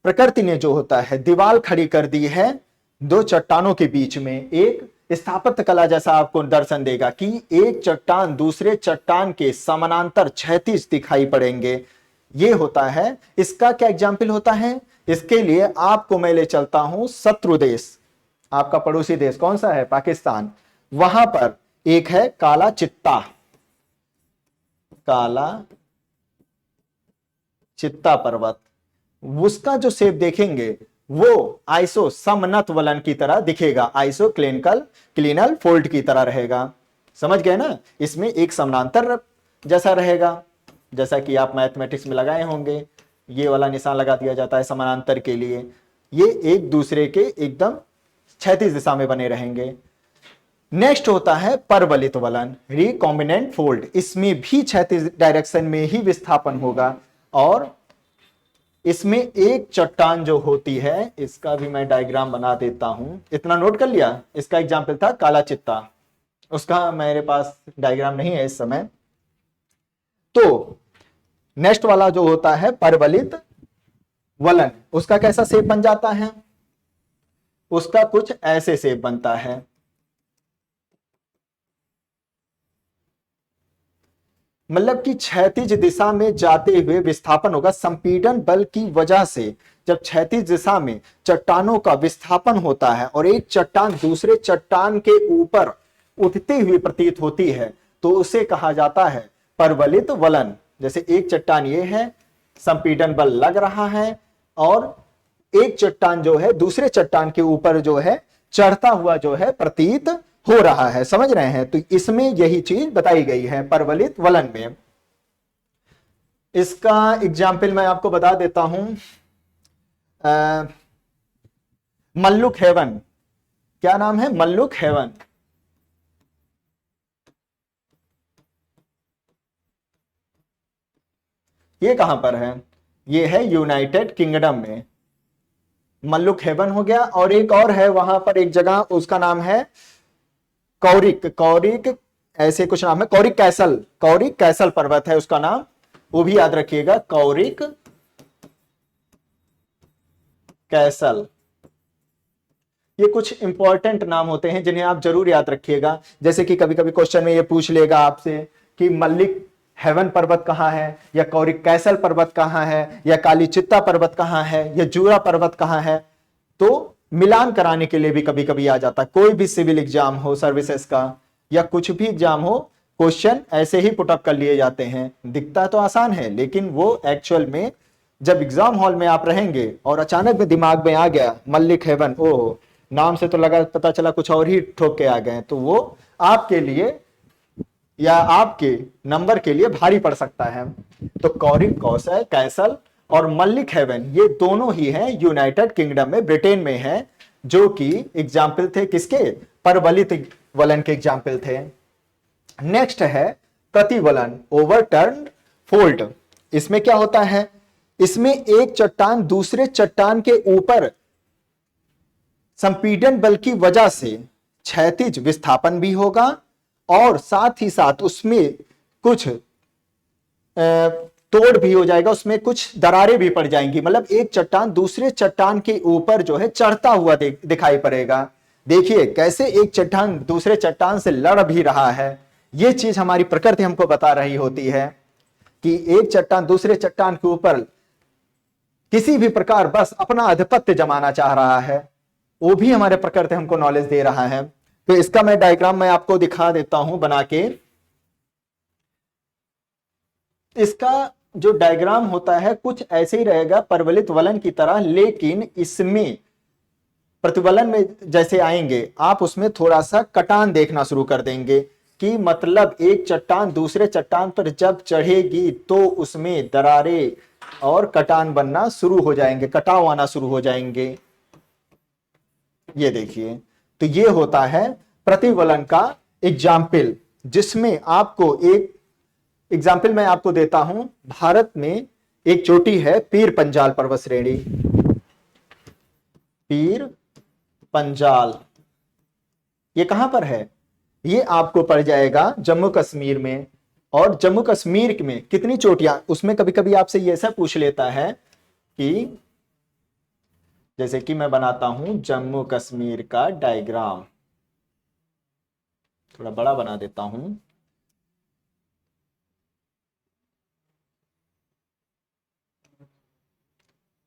प्रकृति ने जो होता है दीवार खड़ी कर दी है दो चट्टानों के बीच में। एक स्थापत्य कला जैसा आपको दर्शन देगा कि एक चट्टान दूसरे चट्टान के समानांतर क्षैतिज दिखाई पड़ेंगे। ये होता है, इसका क्या एग्जाम्पल होता है? इसके लिए आपको मैं ले चलता हूं शत्रु देश, आपका पड़ोसी देश कौन सा है? पाकिस्तान। वहां पर एक है काला चित्ता, काला चित्ता पर्वत। उसका जो शेप देखेंगे वो आइसो समनत वलन की तरह दिखेगा, आइसो क्लिनल फोल्ड की तरह रहेगा। समझ गए ना? इसमें एक समानांतर जैसा रहेगा, जैसा कि आप मैथमेटिक्स में लगाए होंगे, ये वाला निशान लगा दिया जाता है समानांतर के लिए। ये एक दूसरे के एकदम क्षैतिज दिशा में बने रहेंगे। नेक्स्ट होता है परवलित वलन, रिकॉम्बिनेंट फोल्ड। इसमें भी क्षैतिज डायरेक्शन में ही विस्थापन होगा और इसमें एक चट्टान जो होती है, इसका भी मैं डायग्राम बना देता हूं। इतना नोट कर लिया? इसका एग्जाम्पल था काला चित्ता, उसका मेरे पास डायग्राम नहीं है इस समय। तो नेक्स्ट वाला जो होता है परवलित वलन, उसका कैसा शेप बन जाता है? उसका कुछ ऐसे शेप बनता है। मतलब कि क्षैतिज दिशा में जाते हुए विस्थापन होगा संपीड़न बल की वजह से। जब क्षैतिज दिशा में चट्टानों का विस्थापन होता है और एक चट्टान दूसरे चट्टान के ऊपर उठती हुई प्रतीत होती है तो उसे कहा जाता है परवलित वलन। जैसे एक चट्टान ये है, संपीड़न बल लग रहा है और एक चट्टान जो है दूसरे चट्टान के ऊपर जो है चढ़ता हुआ जो है प्रतीत हो रहा है। समझ रहे हैं? तो इसमें यही चीज बताई गई है परवलित वलन में। इसका एग्जाम्पल मैं आपको बता देता हूं, मल्लुक हेवन। क्या नाम है? मल्लुक हेवन। ये कहां पर है? ये है यूनाइटेड किंगडम में। मल्लुक हेवन हो गया, और एक और है वहां पर एक जगह, उसका नाम है कौरिक ऐसे कुछ नाम है, कौरिक कैसल पर्वत है उसका नाम, वो भी याद रखिएगा, कौरिक कैसल। ये कुछ इंपॉर्टेंट नाम होते हैं जिन्हें आप जरूर याद रखिएगा। जैसे कि कभी कभी क्वेश्चन में ये पूछ लेगा आपसे कि मल्लिक हेवन पर्वत कहाँ है, या कौरिक कैसल पर्वत कहाँ है, या काली चित्ता पर्वत कहाँ है, या जूरा पर्वत कहाँ है। तो मिलान कराने के लिए भी कभी कभी आ जाता है। कोई भी सिविल एग्जाम हो, सर्विसेज का या कुछ भी एग्जाम हो, क्वेश्चन ऐसे ही पुटअप कर लिए जाते हैं। दिखता तो आसान है लेकिन वो एक्चुअल में जब एग्जाम हॉल में आप रहेंगे और अचानक में दिमाग में आ गया मल्लिक हेवन, ओह नाम से तो लगा, पता चला कुछ और ही ठोक के आ गए, तो वो आपके लिए या आपके नंबर के लिए भारी पड़ सकता है। तो कौरिक कैसल और मल्लिक हेवन ये दोनों ही हैं यूनाइटेड किंगडम में, ब्रिटेन में है, जो कि एग्जाम्पल थे किसके? परवलित वलन के एग्जाम्पल थे। नेक्स्ट है प्रतिवलन, ओवरटर्न फोल्ड। इसमें क्या होता है? इसमें एक चट्टान दूसरे चट्टान के ऊपर संपीड़न बल की वजह से क्षैतिज विस्थापन भी होगा और साथ ही साथ उसमें कुछ तोड़ भी हो जाएगा, उसमें कुछ दरारें भी पड़ जाएंगी। मतलब एक चट्टान दूसरे चट्टान के ऊपर जो है चढ़ता हुआ दिखाई पड़ेगा। देखिए कैसे एक चट्टान दूसरे चट्टान से लड़ भी रहा है। यह चीज हमारी प्रकृति हमको बता रही होती है कि एक चट्टान दूसरे चट्टान के ऊपर किसी भी प्रकार बस अपना आधिपत्य जमाना चाह रहा है, वो भी हमारे प्रकृति हमको नॉलेज दे रहा है। तो इसका मैं डायग्राम मैं आपको दिखा देता हूं बना के। इसका जो डायग्राम होता है कुछ ऐसे ही रहेगा परवलित वलन की तरह, लेकिन इसमें प्रतिवलन में जैसे आएंगे आप उसमें थोड़ा सा कटान देखना शुरू कर देंगे कि मतलब एक चट्टान दूसरे चट्टान पर जब चढ़ेगी तो उसमें दरारें और कटान बनना शुरू हो जाएंगे, कटाव आना शुरू हो जाएंगे। ये देखिए, तो ये होता है प्रतिवलन का एग्जाम्पल, जिसमें आपको एक एग्जाम्पल मैं आपको देता हूं। भारत में एक चोटी है पीर पंजाल पर्वत श्रेणी, पीर पंजाल। ये कहां पर है? ये आपको पड़ जाएगा जम्मू कश्मीर में। और जम्मू कश्मीर में कितनी चोटियां, उसमें कभी कभी आपसे ये ऐसा पूछ लेता है कि जैसे कि मैं बनाता हूं जम्मू कश्मीर का डायग्राम, थोड़ा बड़ा बना देता हूं।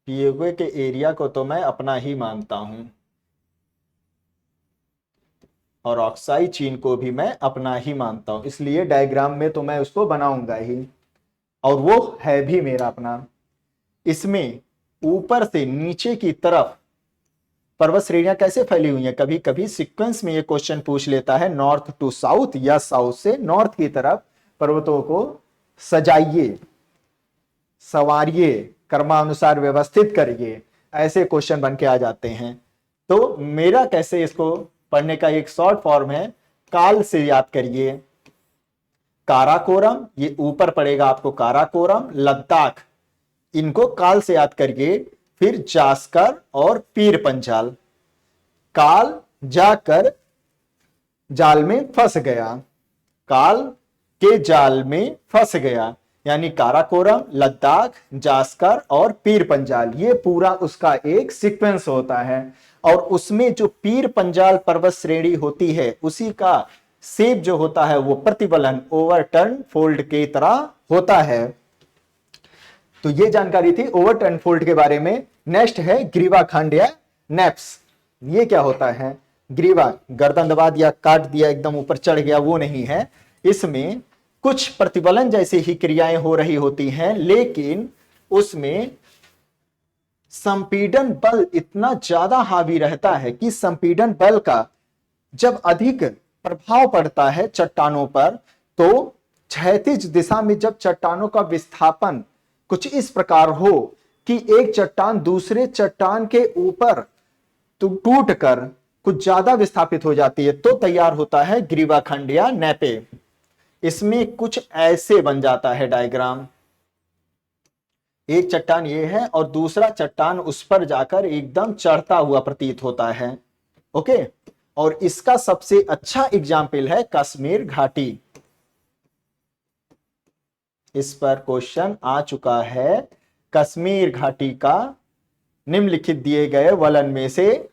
पीओके के एरिया को तो मैं अपना ही मानता हूं, और ऑक्साई चीन को भी मैं अपना ही मानता हूं, इसलिए डायग्राम में तो मैं उसको बनाऊंगा ही, और वो है भी मेरा अपना। इसमें ऊपर से नीचे की तरफ पर्वत श्रेणियां कैसे फैली हुई हैं, कभी कभी सीक्वेंस में ये क्वेश्चन पूछ लेता है, नॉर्थ टू साउथ या साउथ से नॉर्थ की तरफ पर्वतों को सजाइए, सवारिए, क्रमानुसार व्यवस्थित करिए, ऐसे क्वेश्चन बन के आ जाते हैं। तो मेरा कैसे इसको पढ़ने का एक शॉर्ट फॉर्म है, काल से याद करिए, काराकोरम, ये ऊपर पड़ेगा आपको काराकोरम, लद्दाख, इनको काल से याद करिए। फिर जास्कर और पीर पंजाल, काल जाकर जाल में फंस गया, काल के जाल में फंस गया, यानी काराकोरम, लद्दाख, जास्कर और पीर पंजाल, ये पूरा उसका एक सीक्वेंस होता है। और उसमें जो पीर पंजाल पर्वत श्रेणी होती है उसी का शेप जो होता है वो प्रतिबलन ओवरटर्न फोल्ड की तरह होता है। तो ये जानकारी थी ओवरटर्न फोल्ड के बारे में। नेक्स्ट है ग्रीवा खंड या नेप्स। ये क्या होता है? ग्रीवा गर्दन दबा दिया, काट दिया, एकदम ऊपर चढ़ गया, वो नहीं है। इसमें कुछ प्रतिबलन जैसी ही क्रियाएं हो रही होती हैं, लेकिन उसमें संपीड़न बल इतना ज्यादा हावी रहता है कि संपीड़न बल का जब अधिक प्रभाव पड़ता है चट्टानों पर, तो क्षैतिज दिशा में जब चट्टानों का विस्थापन कुछ इस प्रकार हो कि एक चट्टान दूसरे चट्टान के ऊपर टूट कर कुछ ज्यादा विस्थापित हो जाती है, तो तैयार होता है ग्रीवाखंड या नेपे। इसमें कुछ ऐसे बन जाता है डायग्राम, एक चट्टान ये है और दूसरा चट्टान उस पर जाकर एकदम चढ़ता हुआ प्रतीत होता है। ओके, और इसका सबसे अच्छा एग्जाम्पल है कश्मीर घाटी। इस पर क्वेश्चन आ चुका है। कश्मीर घाटी का निम्नलिखित दिए गए वलन में से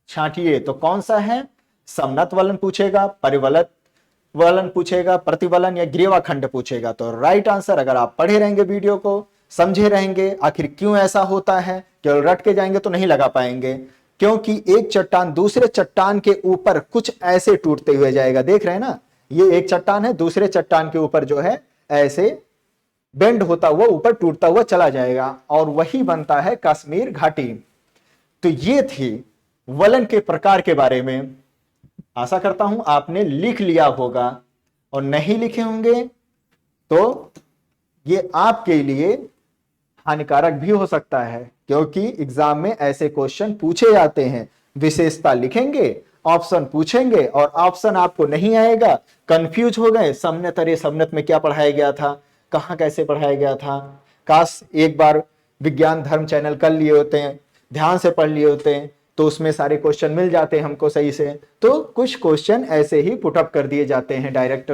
छांटिए, तो कौन सा है? समनत वलन पूछेगा, परिवलत वलन पूछेगा, प्रतिवलन या ग्रीवाखंड पूछेगा। तो राइट आंसर, अगर आप पढ़े रहेंगे, वीडियो को समझे रहेंगे आखिर क्यों ऐसा होता है, केवल रट के जाएंगे तो नहीं लगा पाएंगे, क्योंकि एक चट्टान दूसरे चट्टान के ऊपर कुछ ऐसे टूटते हुए जाएगा। देख रहे हैं ना, ये एक चट्टान है, दूसरे चट्टान के ऊपर जो है ऐसे बेंड होता हुआ ऊपर टूटता हुआ चला जाएगा, और वही बनता है कश्मीर घाटी। तो ये थी वलन के प्रकार के बारे में। आशा करता हूं आपने लिख लिया होगा, और नहीं लिखे होंगे तो ये आपके लिए हानिकारक भी हो सकता है, क्योंकि एग्जाम में ऐसे क्वेश्चन पूछे जाते हैं। विशेषता लिखेंगे, ऑप्शन पूछेंगे, और ऑप्शन आपको नहीं आएगा, कंफ्यूज हो गए, समनत, अरे समनत में क्या पढ़ाया गया था, कहां कैसे पढ़ाया गया था। काश एक बार विज्ञान धर्म चैनल कर लिए होते हैं, ध्यान से पढ़ लिए होते हैं, तो उसमें सारे क्वेश्चन मिल जाते हैं हमको सही से। तो कुछ क्वेश्चन ऐसे ही पुटअप कर दिए जाते हैं डायरेक्ट।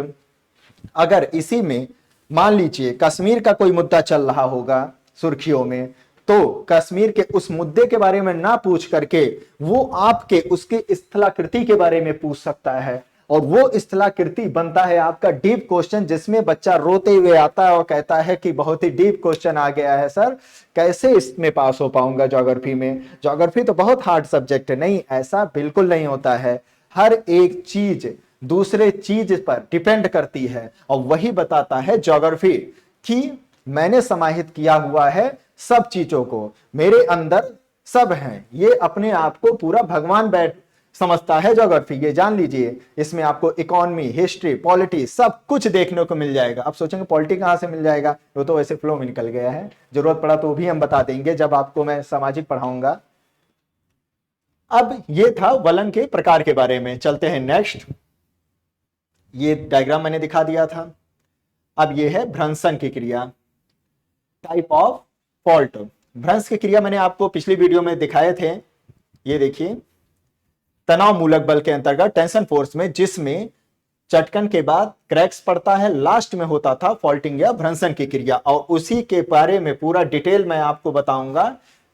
अगर इसी में मान लीजिए कश्मीर का कोई मुद्दा चल रहा होगा सुर्खियों में, तो कश्मीर के उस मुद्दे के बारे में ना पूछ करके वो आपके उसके स्थलाकृति के बारे में पूछ सकता है, और वो स्थलाकृति बनता है आपका डीप क्वेश्चन, जिसमें बच्चा रोते हुए आता है और कहता है कि बहुत ही डीप क्वेश्चन आ गया है सर, कैसे इसमें पास हो पाऊंगा ज्योग्राफी में, ज्योग्राफी तो बहुत हार्ड सब्जेक्ट है। नहीं, ऐसा बिल्कुल नहीं होता है। हर एक चीज दूसरे चीज पर डिपेंड करती है, और वही बताता है ज्योग्राफी कि मैंने समाहित किया हुआ है सब चीजों को, मेरे अंदर सब हैं, ये अपने आप को पूरा भगवान बैठ समझता है ज्योग्राफी। ये जान लीजिए, इसमें आपको इकोनॉमी, हिस्ट्री, पॉलिटी सब कुछ देखने को मिल जाएगा। अब सोचेंगे पॉलिटी कहां से मिल जाएगा, वो तो वैसे फ्लो में निकल गया है, जरूरत पड़ा तो भी हम बता देंगे जब आपको मैं सामाजिक पढ़ाऊंगा। अब ये था वलन के प्रकार के बारे में। चलते हैं नेक्स्ट। ये डायग्राम मैंने दिखा दिया था। अब ये है भ्रंशन की क्रिया, टाइप ऑफ फॉल्ट। भ्रंश की क्रिया मैंने आपको पिछली वीडियो में दिखाए थे। ये देखिए, तनाव मूलक बल के अंतर्गत टेंशन फोर्स में जिसमें चटकन के बाद क्रैक्स पड़ता है, लास्ट में होता था फॉल्टिंग या भ्रंशन की क्रिया, और उसी के बारे में पूरा डिटेल मैं आपको बताऊंगा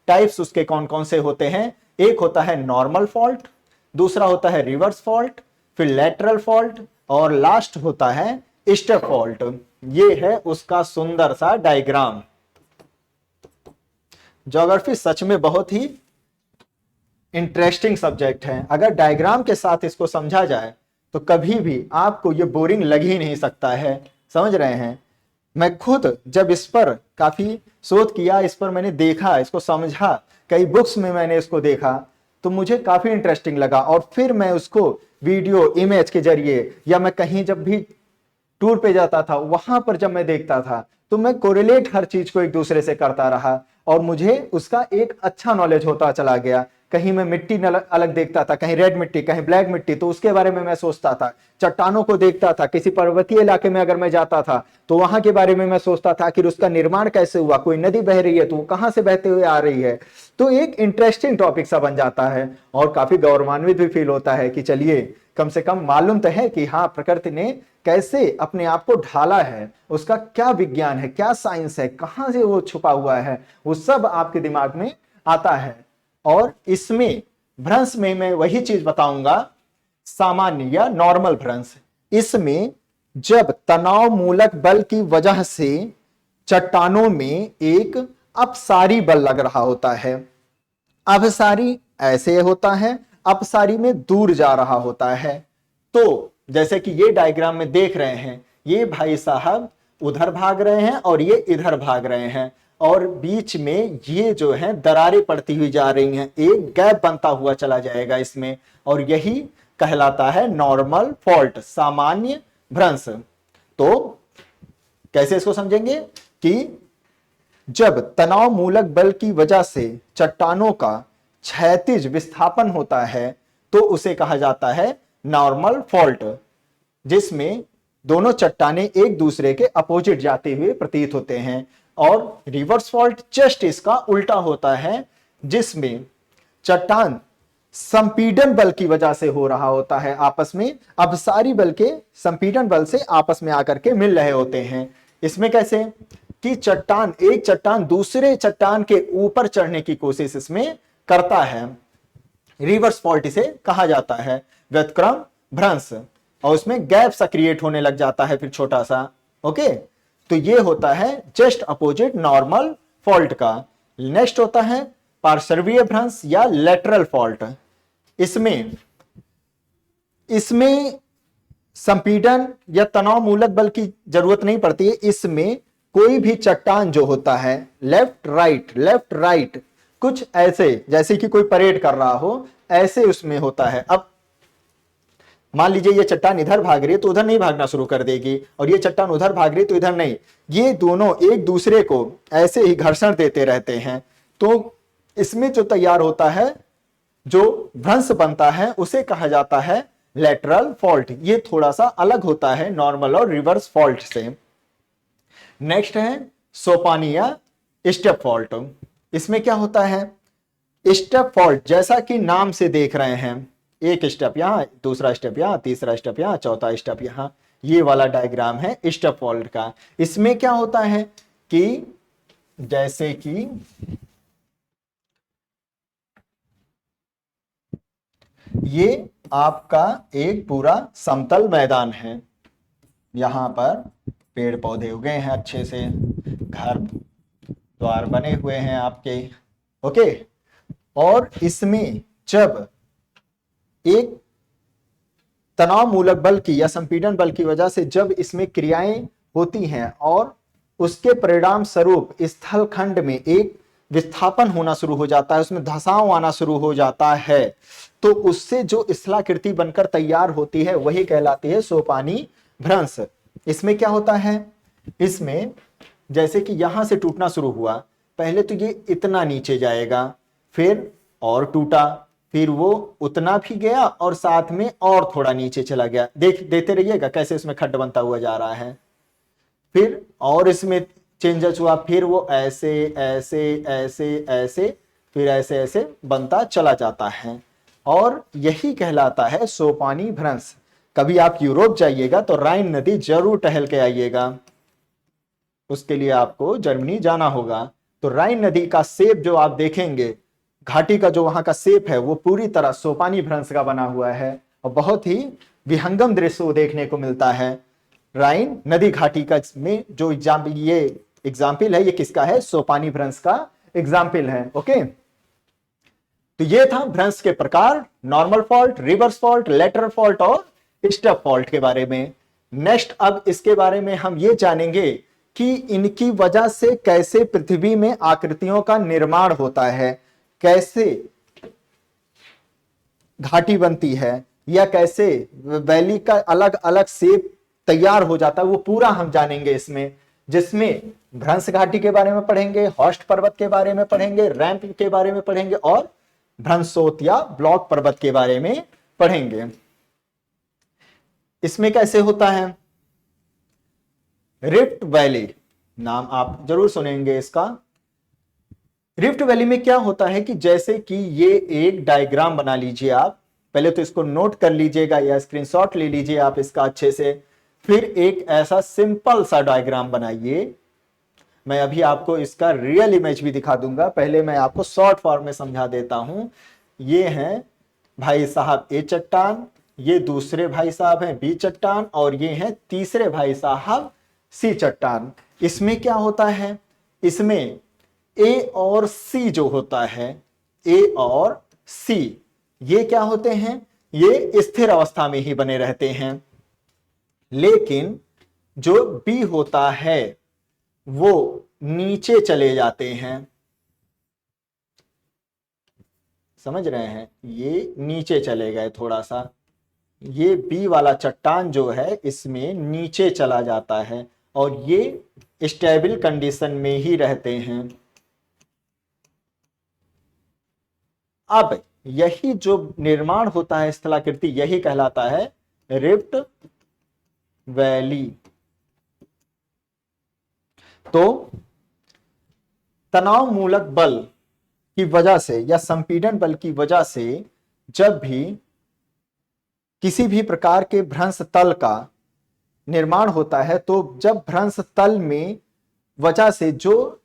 टाइप्स उसके कौन कौन से होते हैं, एक होता है नॉर्मल फॉल्ट, दूसरा होता है रिवर्स फॉल्ट, फिर लेटरल फॉल्ट और लास्ट होता है स्टेप फॉल्ट। ये है उसका सुंदर सा डायग्राम। ज्योग्राफी सच में बहुत ही इंटरेस्टिंग सब्जेक्ट है। अगर डायग्राम के साथ इसको समझा जाए तो कभी भी आपको ये बोरिंग लग ही नहीं सकता है। समझ रहे हैं? मैं खुद जब इस पर काफी शोध किया, इस पर मैंने देखा, इसको समझा, कई बुक्स में मैंने इसको देखा, तो मुझे काफी इंटरेस्टिंग लगा। और फिर मैं उसको वीडियो इमेज के जरिए या मैं कहीं जब भी टूर पे जाता था वहां पर जब मैं देखता था तो मैं कोरिलेट हर चीज को एक दूसरे से करता रहा और मुझे उसका एक अच्छा नॉलेज होता चला गया। कहीं मैं मिट्टी अलग देखता था, कहीं रेड मिट्टी, कहीं ब्लैक मिट्टी, तो उसके बारे में मैं सोचता था। चट्टानों को देखता था, किसी पर्वतीय इलाके में अगर मैं जाता था तो वहां के बारे में मैं सोचता था कि उसका निर्माण कैसे हुआ, कोई नदी बह रही है तो वो कहां से बहते हुए आ रही है। तो एक इंटरेस्टिंग टॉपिक सा बन जाता है और काफी गौरवान्वित भी फील होता है कि चलिए कम से कम मालूम तो है कि हाँ, प्रकृति ने कैसे अपने आप को ढाला है, उसका क्या विज्ञान है, क्या साइंस है, कहां से वो छुपा हुआ है, वो सब आपके दिमाग में आता है। और इसमें भ्रंश में मैं वही चीज बताऊंगा, सामान्य या नॉर्मल भ्रंश। इसमें जब तनाव मूलक बल की वजह से चट्टानों में एक अपसारी बल लग रहा होता है, अपसारी ऐसे होता है, अपसारी में दूर जा रहा होता है। तो जैसे कि ये डायग्राम में देख रहे हैं, ये भाई साहब उधर भाग रहे हैं और ये इधर भाग रहे हैं और बीच में ये जो है दरारें पड़ती हुई जा रही हैं, एक गैप बनता हुआ चला जाएगा इसमें, और यही कहलाता है नॉर्मल फॉल्ट, सामान्य भ्रंश। तो कैसे इसको समझेंगे कि जब तनाव मूलक बल की वजह से चट्टानों का क्षैतिज विस्थापन होता है तो उसे कहा जाता है नॉर्मल फॉल्ट, जिसमें दोनों चट्टानें एक दूसरे के अपोजिट जाते हुए प्रतीत होते हैं। और रिवर्स फॉल्ट जस्ट इसका उल्टा होता है, जिसमें चट्टान संपीड़न बल की वजह से हो रहा होता है आपस में, अपसारी बल के संपीड़न बल से आपस में आकर के मिल रहे होते हैं। इसमें कैसे कि चट्टान, एक चट्टान दूसरे चट्टान के ऊपर चढ़ने की कोशिश इसमें करता है। रिवर्स फॉल्ट इसे कहा जाता है, व्युत्क्रम भ्रंश, और उसमें गैप सा क्रिएट होने लग जाता है फिर छोटा सा। ओके, तो ये होता है जस्ट अपोजिट नॉर्मल फॉल्ट का। नेक्स्ट होता है पार्श्वीय भ्रंश या लेटरल फॉल्ट। इसमें संपीड़न या तनाव मूलक बल की जरूरत नहीं पड़ती है। इसमें कोई भी चट्टान जो होता है लेफ्ट राइट कुछ ऐसे, जैसे कि कोई परेड कर रहा हो, ऐसे उसमें होता है। अब मान लीजिए ये चट्टान इधर भाग रही है तो उधर नहीं भागना शुरू कर देगी, और ये चट्टान उधर भाग रही है तो इधर नहीं, ये दोनों एक दूसरे को ऐसे ही घर्षण देते रहते हैं। तो इसमें जो तैयार होता है, जो भ्रंश बनता है, उसे कहा जाता है लेटरल फॉल्ट। ये थोड़ा सा अलग होता है नॉर्मल और रिवर्स फॉल्ट से। नेक्स्ट है सोपानी या स्टेप फॉल्ट। इसमें क्या होता है, स्टेप फॉल्ट जैसा कि नाम से देख रहे हैं, एक स्टेप यहां, दूसरा स्टेप यहां, तीसरा स्टेप यहां, चौथा स्टेप यहां, ये वाला डायग्राम है स्टेप फॉल्ट का। इसमें क्या होता है कि जैसे कि ये आपका एक पूरा समतल मैदान है, यहां पर पेड़ पौधे उगे हैं, अच्छे से घर द्वार बने हुए हैं आपके। ओके, और इसमें जब एक तनाव मूलक बल की या संपीड़न बल की वजह से जब इसमें क्रियाएं होती हैं और उसके परिणाम स्वरूप स्थल खंड में एक विस्थापन होना शुरू हो जाता है, उसमें धसाव आना शुरू हो जाता है, तो उससे जो स्थलाकृति बनकर तैयार होती है वही कहलाती है सोपानी भ्रंश। इसमें क्या होता है, इसमें जैसे कि यहां से टूटना शुरू हुआ, पहले तो ये इतना नीचे जाएगा, फिर और टूटा, फिर वो उतना भी गया और साथ में और थोड़ा नीचे चला गया। देते रहिएगा कैसे उसमें खड्ड बनता हुआ जा रहा है। फिर और इसमें चेंजेस हुआ, फिर वो ऐसे ऐसे ऐसे ऐसे फिर ऐसे ऐसे बनता चला जाता है, और यही कहलाता है सोपानी भ्रंश। कभी आप यूरोप जाइएगा तो राइन नदी जरूर टहल के आइएगा, उसके लिए आपको जर्मनी जाना होगा। तो राइन नदी का शेप जो आप देखेंगे, घाटी का जो वहां का शेप है वो पूरी तरह सोपानी भ्रंश का बना हुआ है और बहुत ही विहंगम दृश्य वो देखने को मिलता है। राइन नदी घाटी का में जो एग्जाम्पल है, ये किसका है? सोपानी भ्रंश का एग्जाम्पल है। ओके, तो ये था भ्रंश के प्रकार, normal fault, reverse fault, lateral fault और स्टेप फॉल्ट के बारे में। नेक्स्ट अब इसके बारे में हम ये जानेंगे कि इनकी वजह से कैसे पृथ्वी में आकृतियों का निर्माण होता है, कैसे घाटी बनती है या कैसे वैली का अलग अलग शेप तैयार हो जाता है, वो पूरा हम जानेंगे इसमें, जिसमें भ्रंश घाटी के बारे में पढ़ेंगे, हॉस्ट पर्वत के बारे में पढ़ेंगे, रैंप के बारे में पढ़ेंगे और भ्रंशोत या ब्लॉक पर्वत के बारे में पढ़ेंगे। इसमें कैसे होता है? रिफ्ट वैली नाम आप जरूर सुनेंगे इसका। रिफ्ट वैली में क्या होता है कि जैसे कि ये एक डायग्राम बना लीजिए आप, पहले तो इसको नोट कर लीजिएगा या स्क्रीनशॉट ले लीजिए आप इसका अच्छे से, फिर एक ऐसा सिंपल सा डायग्राम बनाइए। मैं अभी आपको इसका रियल इमेज भी दिखा दूंगा, पहले मैं आपको शॉर्ट फॉर्म में समझा देता हूं। ये हैं भाई साहब ए चट्टान, ये दूसरे भाई साहब हैं बी चट्टान और ये हैं तीसरे भाई साहब सी चट्टान। इसमें क्या होता है? इसमें ए और सी जो होता है, ए और सी ये क्या होते हैं? ये स्थिर अवस्था में ही बने रहते हैं, लेकिन जो बी होता है वो नीचे चले जाते हैं। समझ रहे हैं? ये नीचे चले गए थोड़ा सा, ये बी वाला चट्टान जो है इसमें नीचे चला जाता है और ये स्टेबल कंडीशन में ही रहते हैं। अब यही जो निर्माण होता है स्थलाकृति, यही कहलाता है रिफ्ट वैली। तो तनाव मूलक बल की वजह से या संपीड़न बल की वजह से जब भी किसी भी प्रकार के भ्रंश तल का निर्माण होता है, तो जब भ्रंश तल में वजह से जो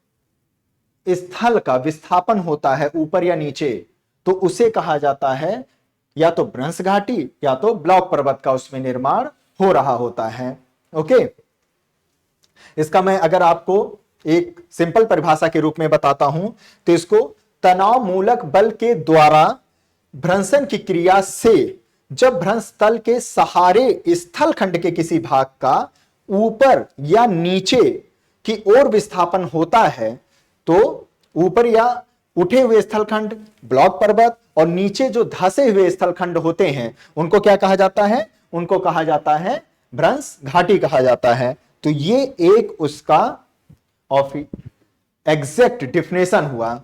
स्थल का विस्थापन होता है ऊपर या नीचे, तो उसे कहा जाता है या तो भ्रंश घाटी या तो ब्लॉक पर्वत का उसमें निर्माण हो रहा होता है। ओके, इसका मैं अगर आपको एक सिंपल परिभाषा के रूप में बताता हूं तो इसको तनाव मूलक बल के द्वारा भ्रंशन की क्रिया से जब भ्रंश तल के सहारे स्थल खंड के किसी भाग का ऊपर या नीचे की ओर विस्थापन होता है, तो ऊपर या उठे हुए स्थलखंड ब्लॉक पर्वत और नीचे जो धंसे हुए स्थलखंड होते हैं उनको क्या कहा जाता है? उनको कहा जाता है भ्रंश घाटी कहा जाता है। तो ये एक उसका एग्जैक्ट डिफिनेशन हुआ।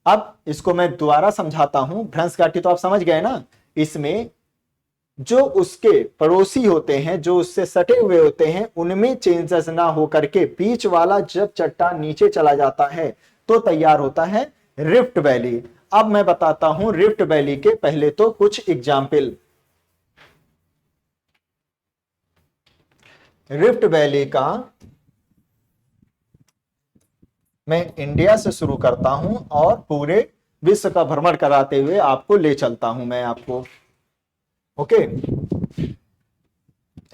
अब इसको मैं दोबारा समझाता हूं। भ्रंश घाटी तो आप समझ गए ना, इसमें जो उसके पड़ोसी होते हैं, जो उससे सटे हुए होते हैं, उनमें चेंजेस ना होकर के बीच वाला जब चट्टान नीचे चला जाता है तो तैयार होता है रिफ्ट वैली। अब मैं बताता हूं रिफ्ट वैली के पहले तो कुछ एग्जाम्पल। रिफ्ट वैली का मैं इंडिया से शुरू करता हूं और पूरे विश्व का भ्रमण कराते हुए आपको ले चलता हूं मैं आपको। ओके,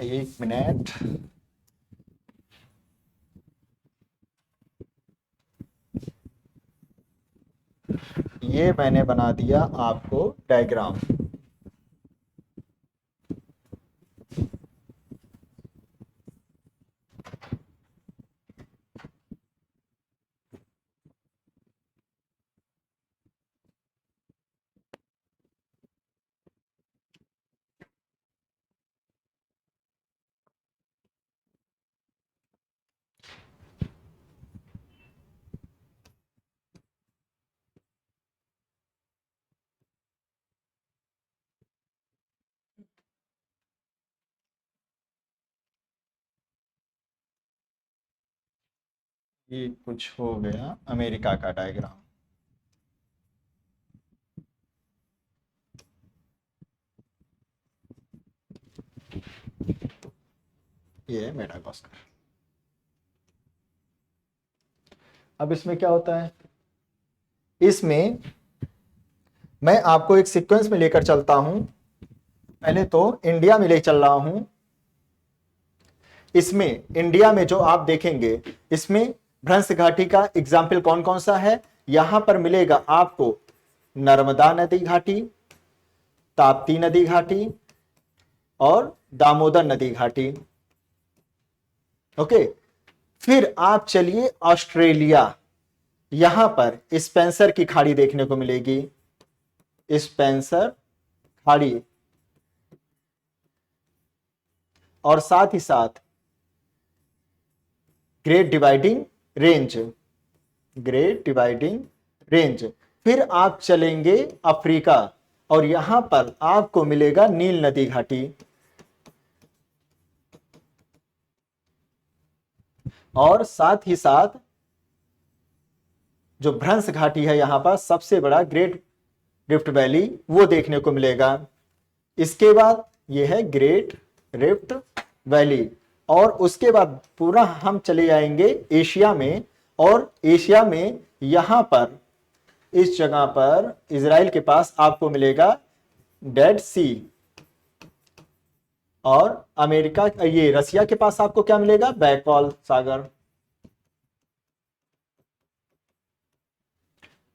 एक मिनट। ये मैंने बना दिया आपको डायग्राम। ये कुछ हो गया अमेरिका का डायग्राम। ये है मेडागास्कर। अब इसमें क्या होता है, इसमें मैं आपको एक सीक्वेंस में लेकर चलता हूं। पहले तो इंडिया में ले चल रहा हूं। इसमें इंडिया में जो आप देखेंगे, इसमें भ्रंश घाटी का एग्जाम्पल कौन कौन सा है, यहां पर मिलेगा आपको नर्मदा नदी घाटी, ताप्ती नदी घाटी और दामोदर नदी घाटी। ओके, फिर आप चलिए ऑस्ट्रेलिया, यहां पर स्पेंसर की खाड़ी देखने को मिलेगी, स्पेंसर खाड़ी, और साथ ही साथ great dividing range, great dividing range. फिर आप चलेंगे अफ्रीका और यहां पर आपको मिलेगा नील नदी घाटी, और साथ ही साथ जो भ्रंश घाटी है यहां पर सबसे बड़ा ग्रेट रिफ्ट वैली वो देखने को मिलेगा। इसके बाद ये है ग्रेट रिफ्ट वैली, और उसके बाद पूरा हम चले जाएंगे एशिया में, और एशिया में यहां पर इस जगह पर इजराइल के पास आपको मिलेगा डेड सी, और अमेरिका ये रसिया के पास आपको क्या मिलेगा, बैकॉल सागर।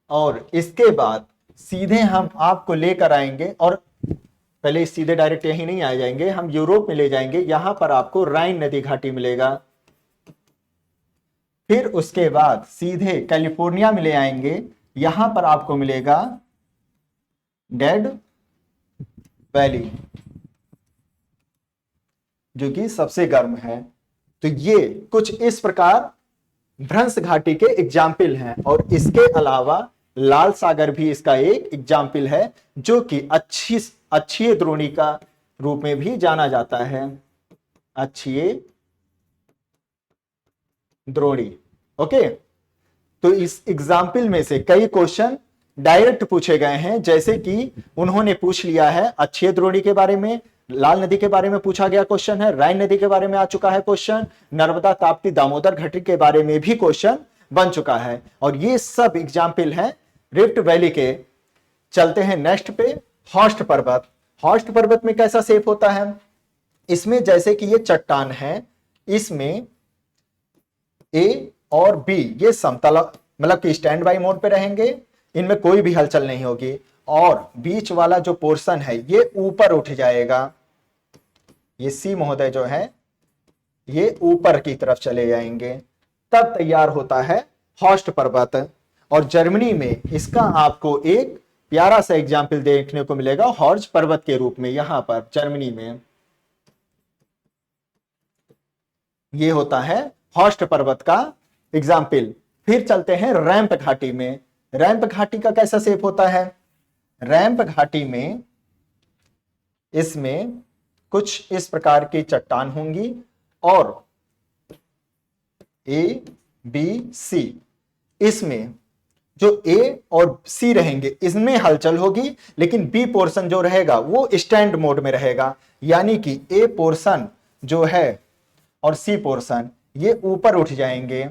और इसके बाद सीधे हम आपको लेकर आएंगे, और पहले सीधे डायरेक्ट यही नहीं आ जाएंगे, हम यूरोप में ले जाएंगे, यहां पर आपको राइन नदी घाटी मिलेगा। फिर उसके बाद सीधे कैलिफोर्निया में ले आएंगे, यहां पर आपको मिलेगा डेड वैली जो कि सबसे गर्म है। तो ये कुछ इस प्रकार भ्रंश घाटी के एग्जाम्पल हैं, और इसके अलावा लाल सागर भी इसका एक एग्जाम्पल है, जो कि अच्छी द्रोणी का रूप में भी जाना जाता है, अच्छी द्रोणी। ओके, तो इस एग्जाम्पल में से कई क्वेश्चन डायरेक्ट पूछे गए हैं, जैसे कि उन्होंने पूछ लिया है अच्छी द्रोणी के बारे में, लाल नदी के बारे में पूछा गया क्वेश्चन है, राइन नदी के बारे में आ चुका है क्वेश्चन, नर्मदा ताप्ती दामोदर घाटी के बारे में भी क्वेश्चन बन चुका है, और ये सब एग्जाम्पल हैं रिफ्ट वैली के। चलते हैं नेक्स्ट पे, हॉर्स्ट पर्वत। हॉर्स्ट पर्वत में कैसा शेप होता है, इसमें जैसे कि ये चट्टान है, इसमें ए और बी ये समतल मतलब कि स्टैंड बाई मोड पे रहेंगे, इनमें कोई भी हलचल नहीं होगी, और बीच वाला जो पोर्शन है ये ऊपर उठ जाएगा, ये सी महोदय जो है ये ऊपर की तरफ चले जाएंगे, तब तैयार होता है हॉर्स्ट पर्वत। और जर्मनी में इसका आपको एक प्यारा सा एग्जाम्पल देखने को मिलेगा हॉर्स्ट पर्वत के रूप में, यहां पर जर्मनी में ये होता है हॉर्स्ट पर्वत का एग्जाम्पल। फिर चलते हैं रैंप घाटी में। रैंप घाटी का कैसा शेप होता है, रैंप घाटी में इसमें कुछ इस प्रकार की चट्टान होंगी, और ए बी सी, इसमें जो ए और सी रहेंगे इसमें हलचल होगी, लेकिन बी पोर्शन जो रहेगा वो स्टैंड मोड में रहेगा, यानी कि ए पोर्शन जो है और सी पोर्शन ये ऊपर उठ जाएंगे,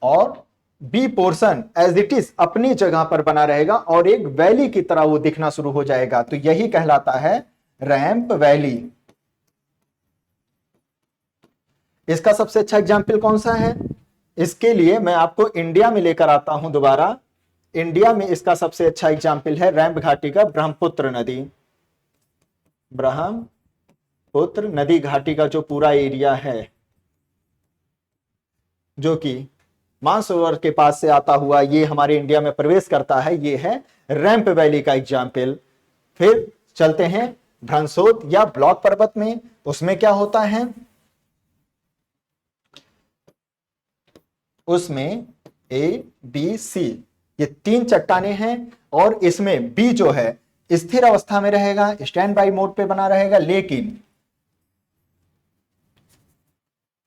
और B portion as it is अपनी जगह पर बना रहेगा और एक वैली की तरह वो दिखना शुरू हो जाएगा। तो यही कहलाता है रैंप वैली। इसका सबसे अच्छा एग्जाम्पल कौन सा है, इसके लिए मैं आपको इंडिया में लेकर आता हूं दोबारा। इंडिया में इसका सबसे अच्छा एग्जाम्पल है रैंप घाटी का ब्रह्मपुत्र नदी। ब्रह्मपुत्र नदी घाटी का जो पूरा एरिया है, जो कि मानसरोवर के पास से आता हुआ ये हमारे इंडिया में प्रवेश करता है, ये है रैंप वैली का एग्जाम्पल। फिर चलते हैं भ्रंशोत या ब्लॉक पर्वत में। उसमें क्या होता है, उसमें ए बी सी ये तीन चट्टानें हैं, और इसमें बी जो है स्थिर अवस्था में रहेगा, स्टैंड बाई मोड पे बना रहेगा, लेकिन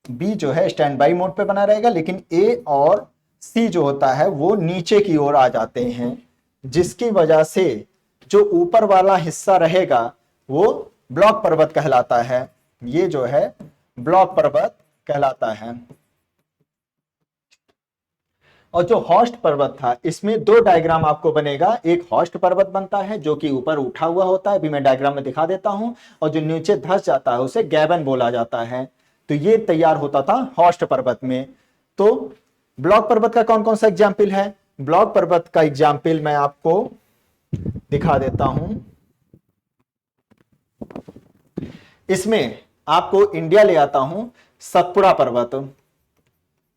बी जो है स्टैंड बाई मोड पे बना रहेगा, लेकिन ए और सी जो होता है वो नीचे की ओर आ जाते हैं, जिसकी वजह से जो ऊपर वाला हिस्सा रहेगा वो ब्लॉक पर्वत कहलाता है। ये जो है ब्लॉक पर्वत कहलाता है। और जो हॉस्ट पर्वत था, इसमें दो डायग्राम आपको बनेगा। एक हॉस्ट पर्वत बनता है जो कि ऊपर उठा हुआ होता है, अभी मैं डायग्राम में दिखा देता हूं, और जो नीचे धंस जाता है उसे गैबन बोला जाता है। तो ये तैयार होता था हॉस्ट पर्वत में। तो ब्लॉक पर्वत का कौन कौन सा एग्जाम्पल है? ब्लॉक पर्वत का एग्जाम्पल मैं आपको दिखा देता हूं। इसमें आपको इंडिया ले आता हूं। सतपुड़ा पर्वत,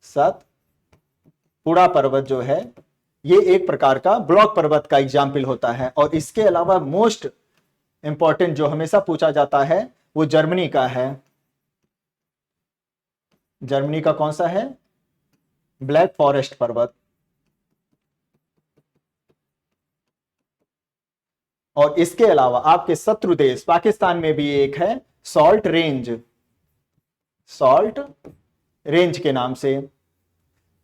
सतपुड़ा पर्वत जो है ये एक प्रकार का ब्लॉक पर्वत का एग्जाम्पल होता है। और इसके अलावा मोस्ट इंपॉर्टेंट जो हमेशा पूछा जाता है वो जर्मनी का है। जर्मनी का कौन सा है? ब्लैक फॉरेस्ट पर्वत। और इसके अलावा आपके शत्रु देश पाकिस्तान में भी एक है सॉल्ट रेंज, सॉल्ट रेंज के नाम से।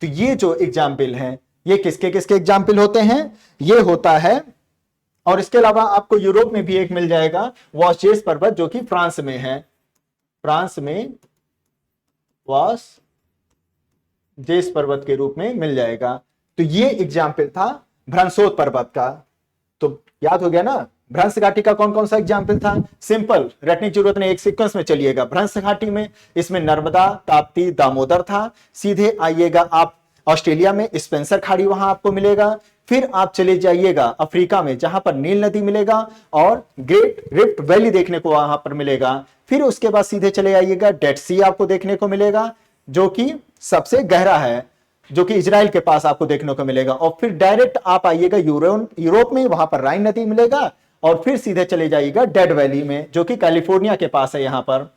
तो ये जो एग्जाम्पल है ये किसके किसके एग्जाम्पल होते हैं? ये होता है। और इसके अलावा आपको यूरोप में भी एक मिल जाएगा वॉशेस पर्वत जो कि फ्रांस में है। फ्रांस में वॉशेस पर्वत के रूप में मिल जाएगा। तो ये एग्जाम्पल था भ्रंशोत पर्वत का। तो याद हो गया ना? भ्रंश घाटी का कौन कौन सा एग्जाम्पल था? सिंपल, रटने की जरूरत नहीं, एक सीक्वेंस में चलिएगा। भ्रंश घाटी में इसमें नर्मदा, ताप्ती, दामोदर था। सीधे आइएगा आप ऑस्ट्रेलिया में स्पेंसर खाड़ी, वहां आपको मिलेगा। फिर आप चले जाइएगा अफ्रीका में जहां पर नील नदी मिलेगा और ग्रेट रिफ्ट वैली देखने को वहां पर मिलेगा। फिर उसके बाद सीधे चले आइएगा डेड सी आपको देखने को मिलेगा जो कि सबसे गहरा है, जो कि इजराइल के पास आपको देखने को मिलेगा। और फिर डायरेक्ट आप आइएगा यूरोप में, वहां पर राइन नदी मिलेगा। और फिर सीधे चले जाइएगा डेड वैली में जो कि कैलिफोर्निया के पास है यहां पर।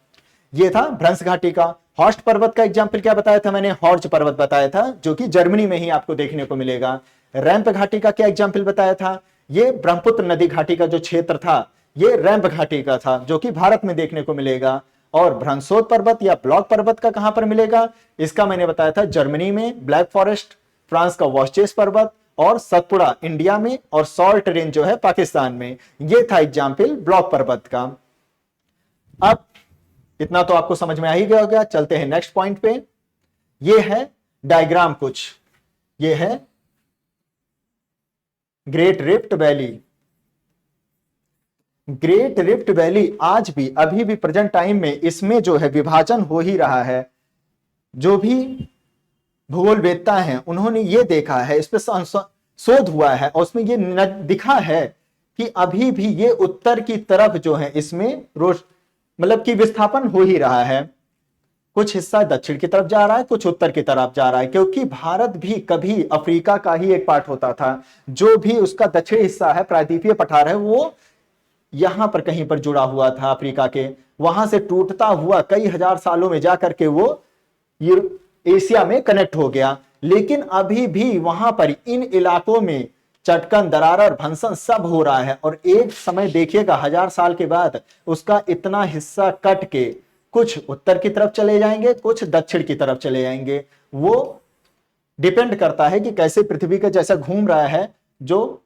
ये था भ्रंश घाटी का। हॉस्ट पर्वत का एग्जाम्पल क्या बताया था मैंने? हॉर्ज पर्वत बताया था जो कि जर्मनी में ही आपको देखने को मिलेगा। रैंप घाटी का क्या एग्जाम्पल बताया था? ये ब्रह्मपुत्र नदी घाटी का जो क्षेत्र था ये रैंप घाटी का था जो कि भारत में देखने को मिलेगा। और भ्रंशोत पर्वत या ब्लॉक पर्वत का कहां पर मिलेगा? इसका मैंने बताया था जर्मनी में ब्लैक फॉरेस्ट, फ्रांस का वॉशेस पर्वत, और सतपुड़ा इंडिया में, और सॉल्ट रेंज जो है पाकिस्तान में। यह था एग्जाम्पल ब्लॉक पर्वत का। अब इतना तो आपको समझ में आ ही गया होगा। चलते हैं नेक्स्ट पॉइंट पे। यह है डायग्राम कुछ, यह है great rift valley. Great rift valley आज भी, अभी भी प्रेजेंट टाइम में इसमें जो है विभाजन हो ही रहा है। जो भी भूगोलवेत्ता हैं उन्होंने ये देखा है, इस पर शोध हुआ है और उसमें ये दिखा है कि अभी भी ये उत्तर की तरफ जो है इसमें रोज मतलब कि विस्थापन हो ही रहा है। कुछ हिस्सा दक्षिण की तरफ जा रहा है, कुछ उत्तर की तरफ जा रहा है, क्योंकि भारत भी कभी अफ्रीका का ही एक पार्ट होता था। जो भी उसका दक्षिणी हिस्सा है, प्रायद्वीपीय पठार है, वो यहां पर कहीं पर जुड़ा हुआ था अफ्रीका के। वहां से टूटता हुआ कई हजार सालों में जाकर के वो एशिया में कनेक्ट हो गया। लेकिन अभी भी वहां पर इन इलाकों में चटकन, दरार और भंसन सब हो रहा है। और एक समय देखिएगा 1000 साल के बाद उसका इतना हिस्सा कट के कुछ उत्तर की तरफ चले जाएंगे, कुछ दक्षिण की तरफ चले जाएंगे। वो डिपेंड करता है कि कैसे पृथ्वी का जैसा घूम रहा है, जो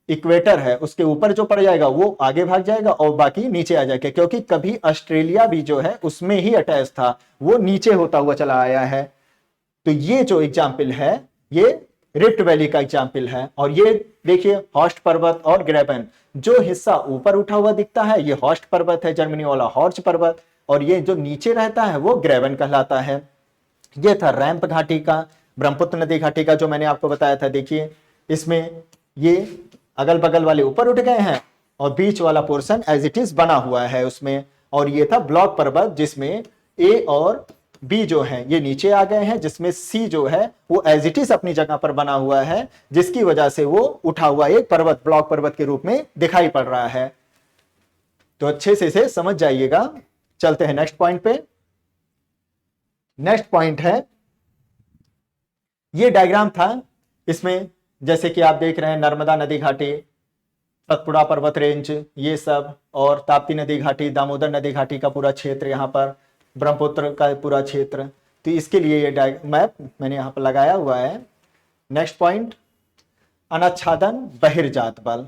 इक्वेटर है उसके ऊपर जो पड़ जाएगा वो आगे भाग जाएगा और बाकी नीचे आ जाएगा। क्योंकि कभी ऑस्ट्रेलिया भी जो है उसमें ही अटैच था, वो नीचे होता हुआ चला आया है। तो ये जो एग्जाम्पल है ये रिफ्ट वैली का एग्जाम्पल है। और ये देखिए हॉस्ट पर्वत और ग्रेबन, जो हिस्सा ऊपर उठा हुआ दिखता है ये हॉस्ट पर्वत है, जर्मनी वाला हॉर्ज पर्वत, और ये जो नीचे रहता है वो ग्रेबन कहलाता है। ये था रैंप घाटी का, ब्रह्मपुत्र नदी घाटी का जो मैंने आपको बताया था। देखिए इसमें ये अगल बगल वाले ऊपर उठ गए हैं और बीच वाला पोर्शन एज इट इज बना हुआ है उसमें। और ये था ब्लॉक पर्वत जिसमें ए और बी जो है ये नीचे आ गए हैं, जिसमें सी जो है वो एज इट इज अपनी जगह पर बना हुआ है, जिसकी वजह से वो उठा हुआ एक पर्वत ब्लॉक पर्वत के रूप में दिखाई पड़ रहा है। तो अच्छे से इसे समझ जाइएगा। चलते हैं नेक्स्ट पॉइंट पे। नेक्स्ट पॉइंट है, ये डायग्राम था, इसमें जैसे कि आप देख रहे हैं नर्मदा नदी घाटी, सतपुड़ा पर्वत रेंज ये सब, और ताप्ती नदी घाटी, दामोदर नदी घाटी का पूरा क्षेत्र, यहाँ पर ब्रह्मपुत्र का पूरा क्षेत्र। तो इसके लिए ये मैप मैंने यहाँ पर लगाया हुआ है। नेक्स्ट पॉइंट, अनाच्छादन बहिर्जात बल।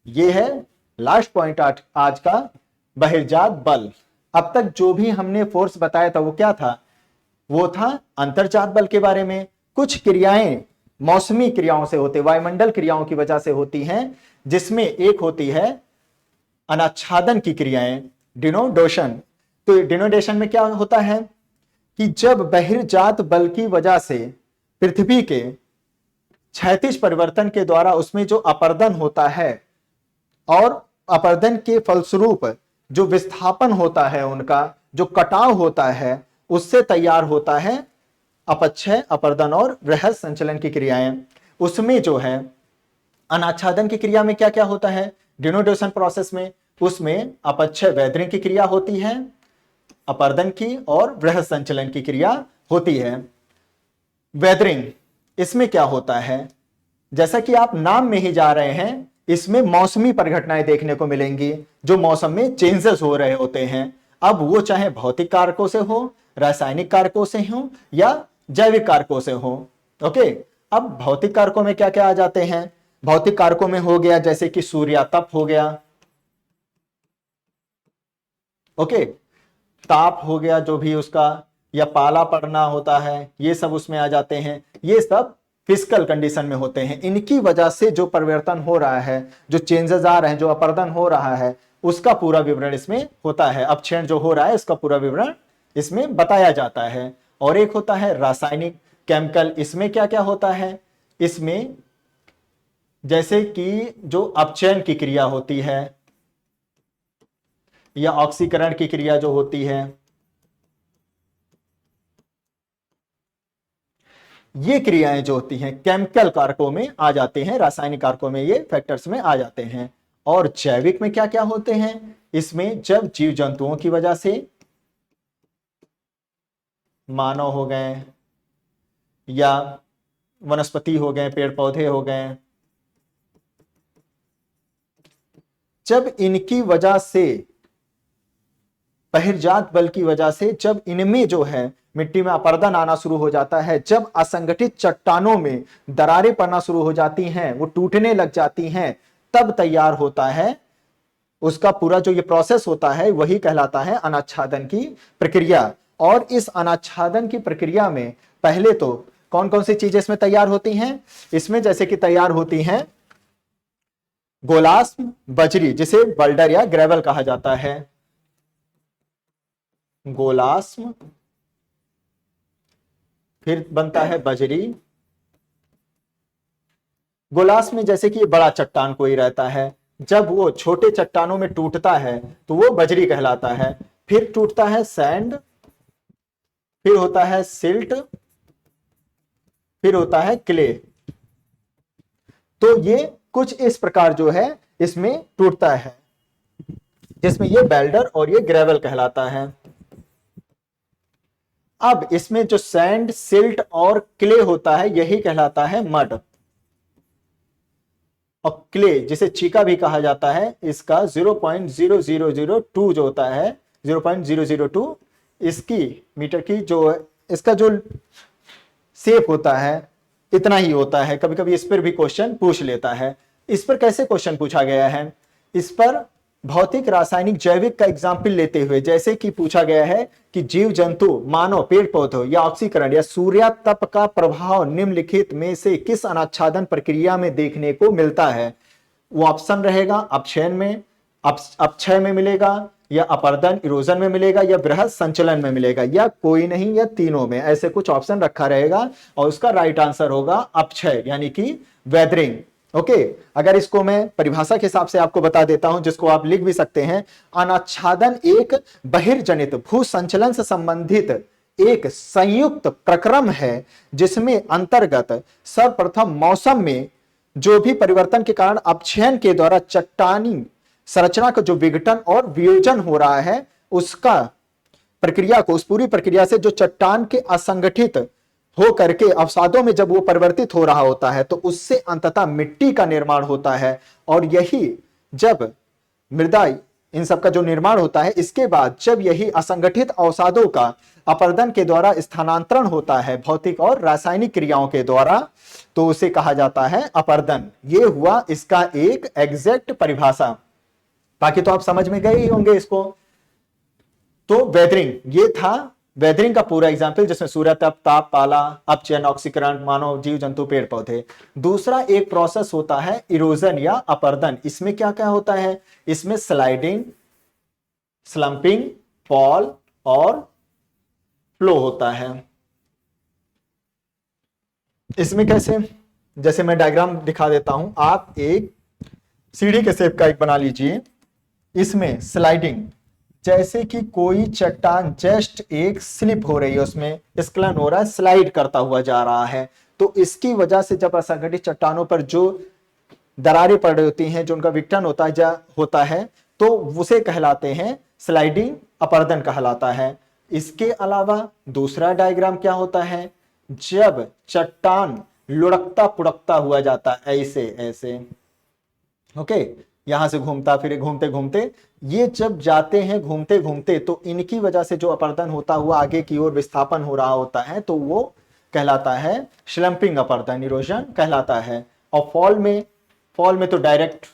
ये है लास्ट पॉइंट आज का, बहिर्जात बल। अब तक जो भी हमने फोर्स बताया था वो क्या था? वो था अंतर्जात बल के बारे में। कुछ क्रियाएं मौसमी क्रियाओं से होते, वायुमंडल क्रियाओं की वजह से होती हैं, जिसमें एक होती है अनाच्छादन की क्रियाएं, डिनोडेशन। तो डिनोडेशन में क्या होता है कि जब बहिर्जात बल की वजह से पृथ्वी के क्षैतिज परिवर्तन के द्वारा उसमें जो अपर्दन होता है और अपर्दन के फलस्वरूप जो विस्थापन होता है, उनका जो कटाव होता है, उससे तैयार होता है अपक्षय, अपर्दन और बृहद संचलन की क्रियाएं। उसमें जो है अनाच्छादन की क्रिया में क्या क्या होता है, डिनोडेशन प्रोसेस में, उसमें अपक्षय वैदरिंग की क्रिया होती है, अपर्दन की और बृहद संचलन की क्रिया होती है। वेदरिंग, इसमें क्या होता है, जैसा कि आप नाम में ही जा रहे हैं, इसमें मौसमी परिघटनाएं देखने को मिलेंगी, जो मौसम में चेंजेस हो रहे होते हैं। अब वो चाहे भौतिक कारकों से हो, रासायनिक कारकों से हो या जैविक कारकों से हो। ओके, अब भौतिक कारकों में क्या क्या आ जाते हैं, भौतिक कारकों में हो गया जैसे कि सूर्यातप हो गया, ओके, ताप हो गया जो भी उसका, या पाला पड़ना होता है, ये सब उसमें आ जाते हैं। ये सब फिजिकल कंडीशन में होते हैं। इनकी वजह से जो परिवर्तन हो रहा है, जो चेंजेस आ रहे हैं, जो अपर्दन हो रहा है, उसका पूरा विवरण इसमें होता है। अपक्षय जो हो रहा है उसका पूरा विवरण इसमें बताया जाता है। और एक होता है रासायनिक, केमिकल। इसमें क्या क्या होता है, इसमें जैसे कि जो अपचयन की क्रिया होती है या ऑक्सीकरण की क्रिया जो होती है, ये क्रियाएं जो होती हैं केमिकल कारकों में आ जाते हैं, रासायनिक कारकों में ये फैक्टर्स में आ जाते हैं। और जैविक में क्या क्या होते हैं, इसमें जब जीव जंतुओं की वजह से, मानव हो गए या वनस्पति हो गए, पेड़ पौधे हो गए, जब इनकी वजह से, बहिर्जात बल की वजह से जब इनमें जो है मिट्टी में अपर्दन आना शुरू हो जाता है, जब असंगठित चट्टानों में दरारें पड़ना शुरू हो जाती हैं, वो टूटने लग जाती हैं, तब तैयार होता है उसका पूरा जो ये प्रोसेस होता है, वही कहलाता है अनाच्छादन की प्रक्रिया। और इस अनाच्छादन की प्रक्रिया में पहले तो कौन कौन सी चीजें इसमें तैयार होती हैं, इसमें जैसे कि तैयार होती हैं गोलास्म, बजरी, जिसे बल्डर या ग्रेवल कहा जाता है, गोलास्म, फिर बनता है बजरी। गोलास्म में जैसे कि बड़ा चट्टान कोई रहता है, जब वो छोटे चट्टानों में टूटता है तो वो बजरी कहलाता है। फिर टूटता है सैंड, फिर होता है सिल्ट, फिर होता है क्ले। तो ये कुछ इस प्रकार जो है इसमें टूटता है, जिसमें ये बेल्डर और ये ग्रेवल कहलाता है। अब इसमें जो सैंड, सिल्ट और क्ले होता है, यही कहलाता है मड। और क्ले, जिसे चीका भी कहा जाता है, इसका 0.0002 जो होता है, 0.002 इसकी मीटर की जो इसका जो शेप होता है, इतना ही होता है। कभी कभी इस पर भी क्वेश्चन पूछ लेता है। इस पर कैसे क्वेश्चन पूछा गया है, इस पर भौतिक, रासायनिक, जैविक का एग्जाम्पल लेते हुए जैसे कि पूछा गया है कि जीव जंतु, मानव, पेड़ पौधों या ऑक्सीकरण या सूर्यातप का प्रभाव निम्नलिखित में से किस अनाच्छादन प्रक्रिया में देखने को मिलता है। वो ऑप्शन रहेगा अपक्षय में, अपक्षय में मिलेगा, या अपर्दन, इरोजन में मिलेगा, या बृहद संचलन में मिलेगा, या कोई नहीं, या तीनों में। ऐसे कुछ ऑप्शन रखा रहेगा और उसका राइट आंसर होगा अपक्षय, यानी कि वेदरिंग। ओके, अगर इसको मैं परिभाषा के हिसाब से आपको बता देता हूं, जिसको आप लिख भी सकते हैं। अनाच्छादन एक बहिर्जनित भू संचलन से संबंधित एक संयुक्त प्रक्रम है, जिसमें अंतर्गत सर्वप्रथम मौसम में जो भी परिवर्तन के कारण अपक्षयन के द्वारा चट्टानी संरचना का जो विघटन और वियोजन हो रहा है, उसका प्रक्रिया को, उस पूरी प्रक्रिया से जो चट्टान के असंगठित हो करके अवसादों में जब वो परिवर्तित हो रहा होता है, तो उससे अंततः मिट्टी का निर्माण होता है। और यही जब मृदा, इन सब का जो निर्माण होता है, इसके बाद जब यही असंगठित अवसादों का अपर्दन के द्वारा स्थानांतरण होता है भौतिक और रासायनिक क्रियाओं के द्वारा, तो उसे कहा जाता है अपर्दन। ये हुआ इसका एक एग्जैक्ट परिभाषा। बाकी तो आप समझ में गए ही होंगे इसको। तो वेदरिंग ये था वेदरिंग का पूरा एग्जाम्पल जिसमें सूर्य तप, ताप, पाला, अपचयन, ऑक्सीकरण, मानव जीव जंतु, पेड़ पौधे। दूसरा एक प्रोसेस होता है इरोजन या अपर्दन। इसमें क्या क्या होता है? इसमें स्लाइडिंग, स्लंपिंग, फॉल और फ्लो होता है। इसमें कैसे? जैसे मैं डायग्राम दिखा देता हूं, आप एक सीढ़ी के शेप का एक बना लीजिए। इसमें स्लाइडिंग, जैसे कि कोई चट्टान जस्ट एक स्लिप हो रही है, उसमें स्खलन हो रहा है, स्लाइड करता हुआ जा रहा है, तो इसकी वजह से जब असंगठित चट्टानों पर जो दरारें पड़ रही होती हैं, जो उनका विघटन होता है तो उसे कहलाते हैं स्लाइडिंग अपर्दन कहलाता है। इसके अलावा दूसरा डायग्राम क्या होता है? जब चट्टान लुढ़कता पुढ़कता हुआ जाता है, ऐसे ऐसे, ओके, यहां से घूमता फिर घूमते घूमते ये जब जाते हैं घूमते घूमते, तो इनकी वजह से जो अपर्दन होता हुआ आगे की ओर विस्थापन हो रहा होता है, तो वो कहलाता है स्लंपिंग अपर्दन, इरोजन कहलाता है। और फॉल में तो डायरेक्ट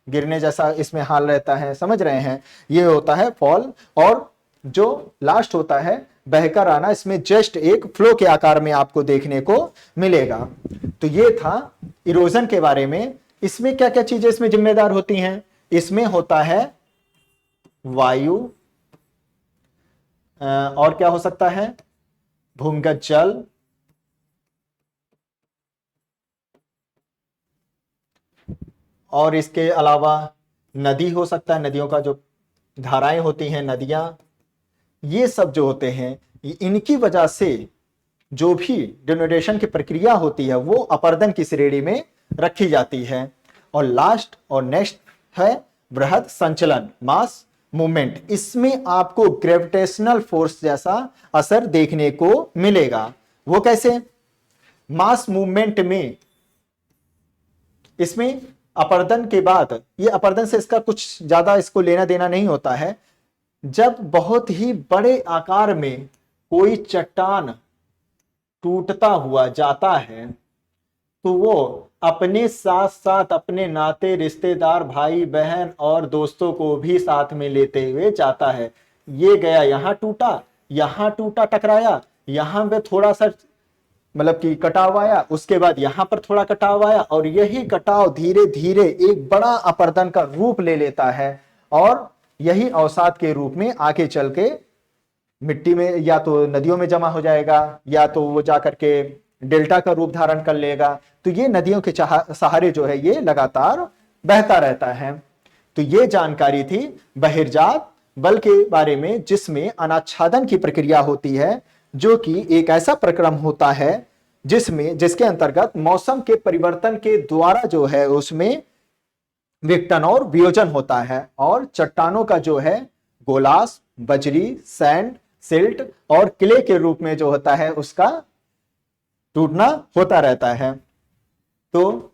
गिरने जैसा इसमें हाल रहता है, समझ रहे हैं, ये होता है फॉल। और जो लास्ट होता है बहकर आना, इसमें जस्ट एक फ्लो के आकार में आपको देखने को मिलेगा। तो ये था इरोजन के बारे में। इसमें क्या क्या चीजें इसमें जिम्मेदार होती हैं? इसमें होता है वायु, और क्या हो सकता है? भूमिगत जल, और इसके अलावा नदी हो सकता है, नदियों का जो धाराएं होती हैं, नदियां, ये सब जो होते हैं, इनकी वजह से जो भी डिनोटेशन की प्रक्रिया होती है वो अपर्दन की श्रेणी में रखी जाती है। और लास्ट और नेक्स्ट है बृहद संचलन, मास मूवमेंट। इसमें आपको ग्रेविटेशनल फोर्स जैसा असर देखने को मिलेगा। वो कैसे? मास मूवमेंट में इसमें अपर्दन के बाद, ये अपर्दन से इसका कुछ ज्यादा इसको लेना देना नहीं होता है, जब बहुत ही बड़े आकार में कोई चट्टान टूटता हुआ जाता है, तो वो अपने साथ साथ अपने नाते रिश्तेदार, भाई बहन और दोस्तों को भी साथ में लेते हुए जाता है। ये गया यहां टूटा, टकराया, यहां पे थोड़ा सा मतलब कि कटाव आया, उसके बाद यहां पर थोड़ा कटाव आया, और यही कटाव धीरे धीरे एक बड़ा अपर्दन का रूप ले लेता है, और यही अवसाद के रूप में आगे चल के मिट्टी में या तो नदियों में जमा हो जाएगा, या तो वो जाकर के डेल्टा का रूप धारण कर लेगा। तो ये नदियों के सहारे जो है ये लगातार बहता रहता है। तो ये जानकारी थी बहिर्जात बल के बारे में, जिसमें अनाच्छादन की प्रक्रिया होती है, जो कि एक ऐसा प्रक्रम होता है जिसके अंतर्गत मौसम के परिवर्तन के द्वारा जो है उसमें विघटन और वियोजन होता है, और चट्टानों का जो है गोलास, बजरी, सैंड, सिल्ट और क्ले के रूप में जो होता है उसका टूटना होता रहता है। तो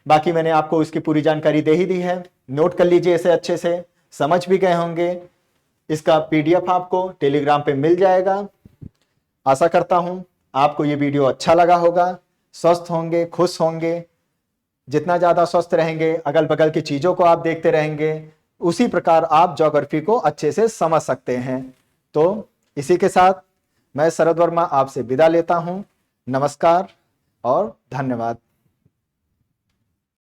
बाकी मैंने आपको इसकी पूरी जानकारी दे ही दी है, नोट कर लीजिए, इसे अच्छे से समझ भी गए होंगे। इसका पीडीएफ आपको टेलीग्राम पे मिल जाएगा। आशा करता हूं आपको ये वीडियो अच्छा लगा होगा, स्वस्थ होंगे, खुश होंगे। जितना ज्यादा स्वस्थ रहेंगे, अगल बगल की चीजों को आप देखते रहेंगे, उसी प्रकार आप ज्योग्राफी को अच्छे से समझ सकते हैं। तो इसी के साथ मैं शरद वर्मा आपसे विदा लेता हूं। नमस्कार और धन्यवाद।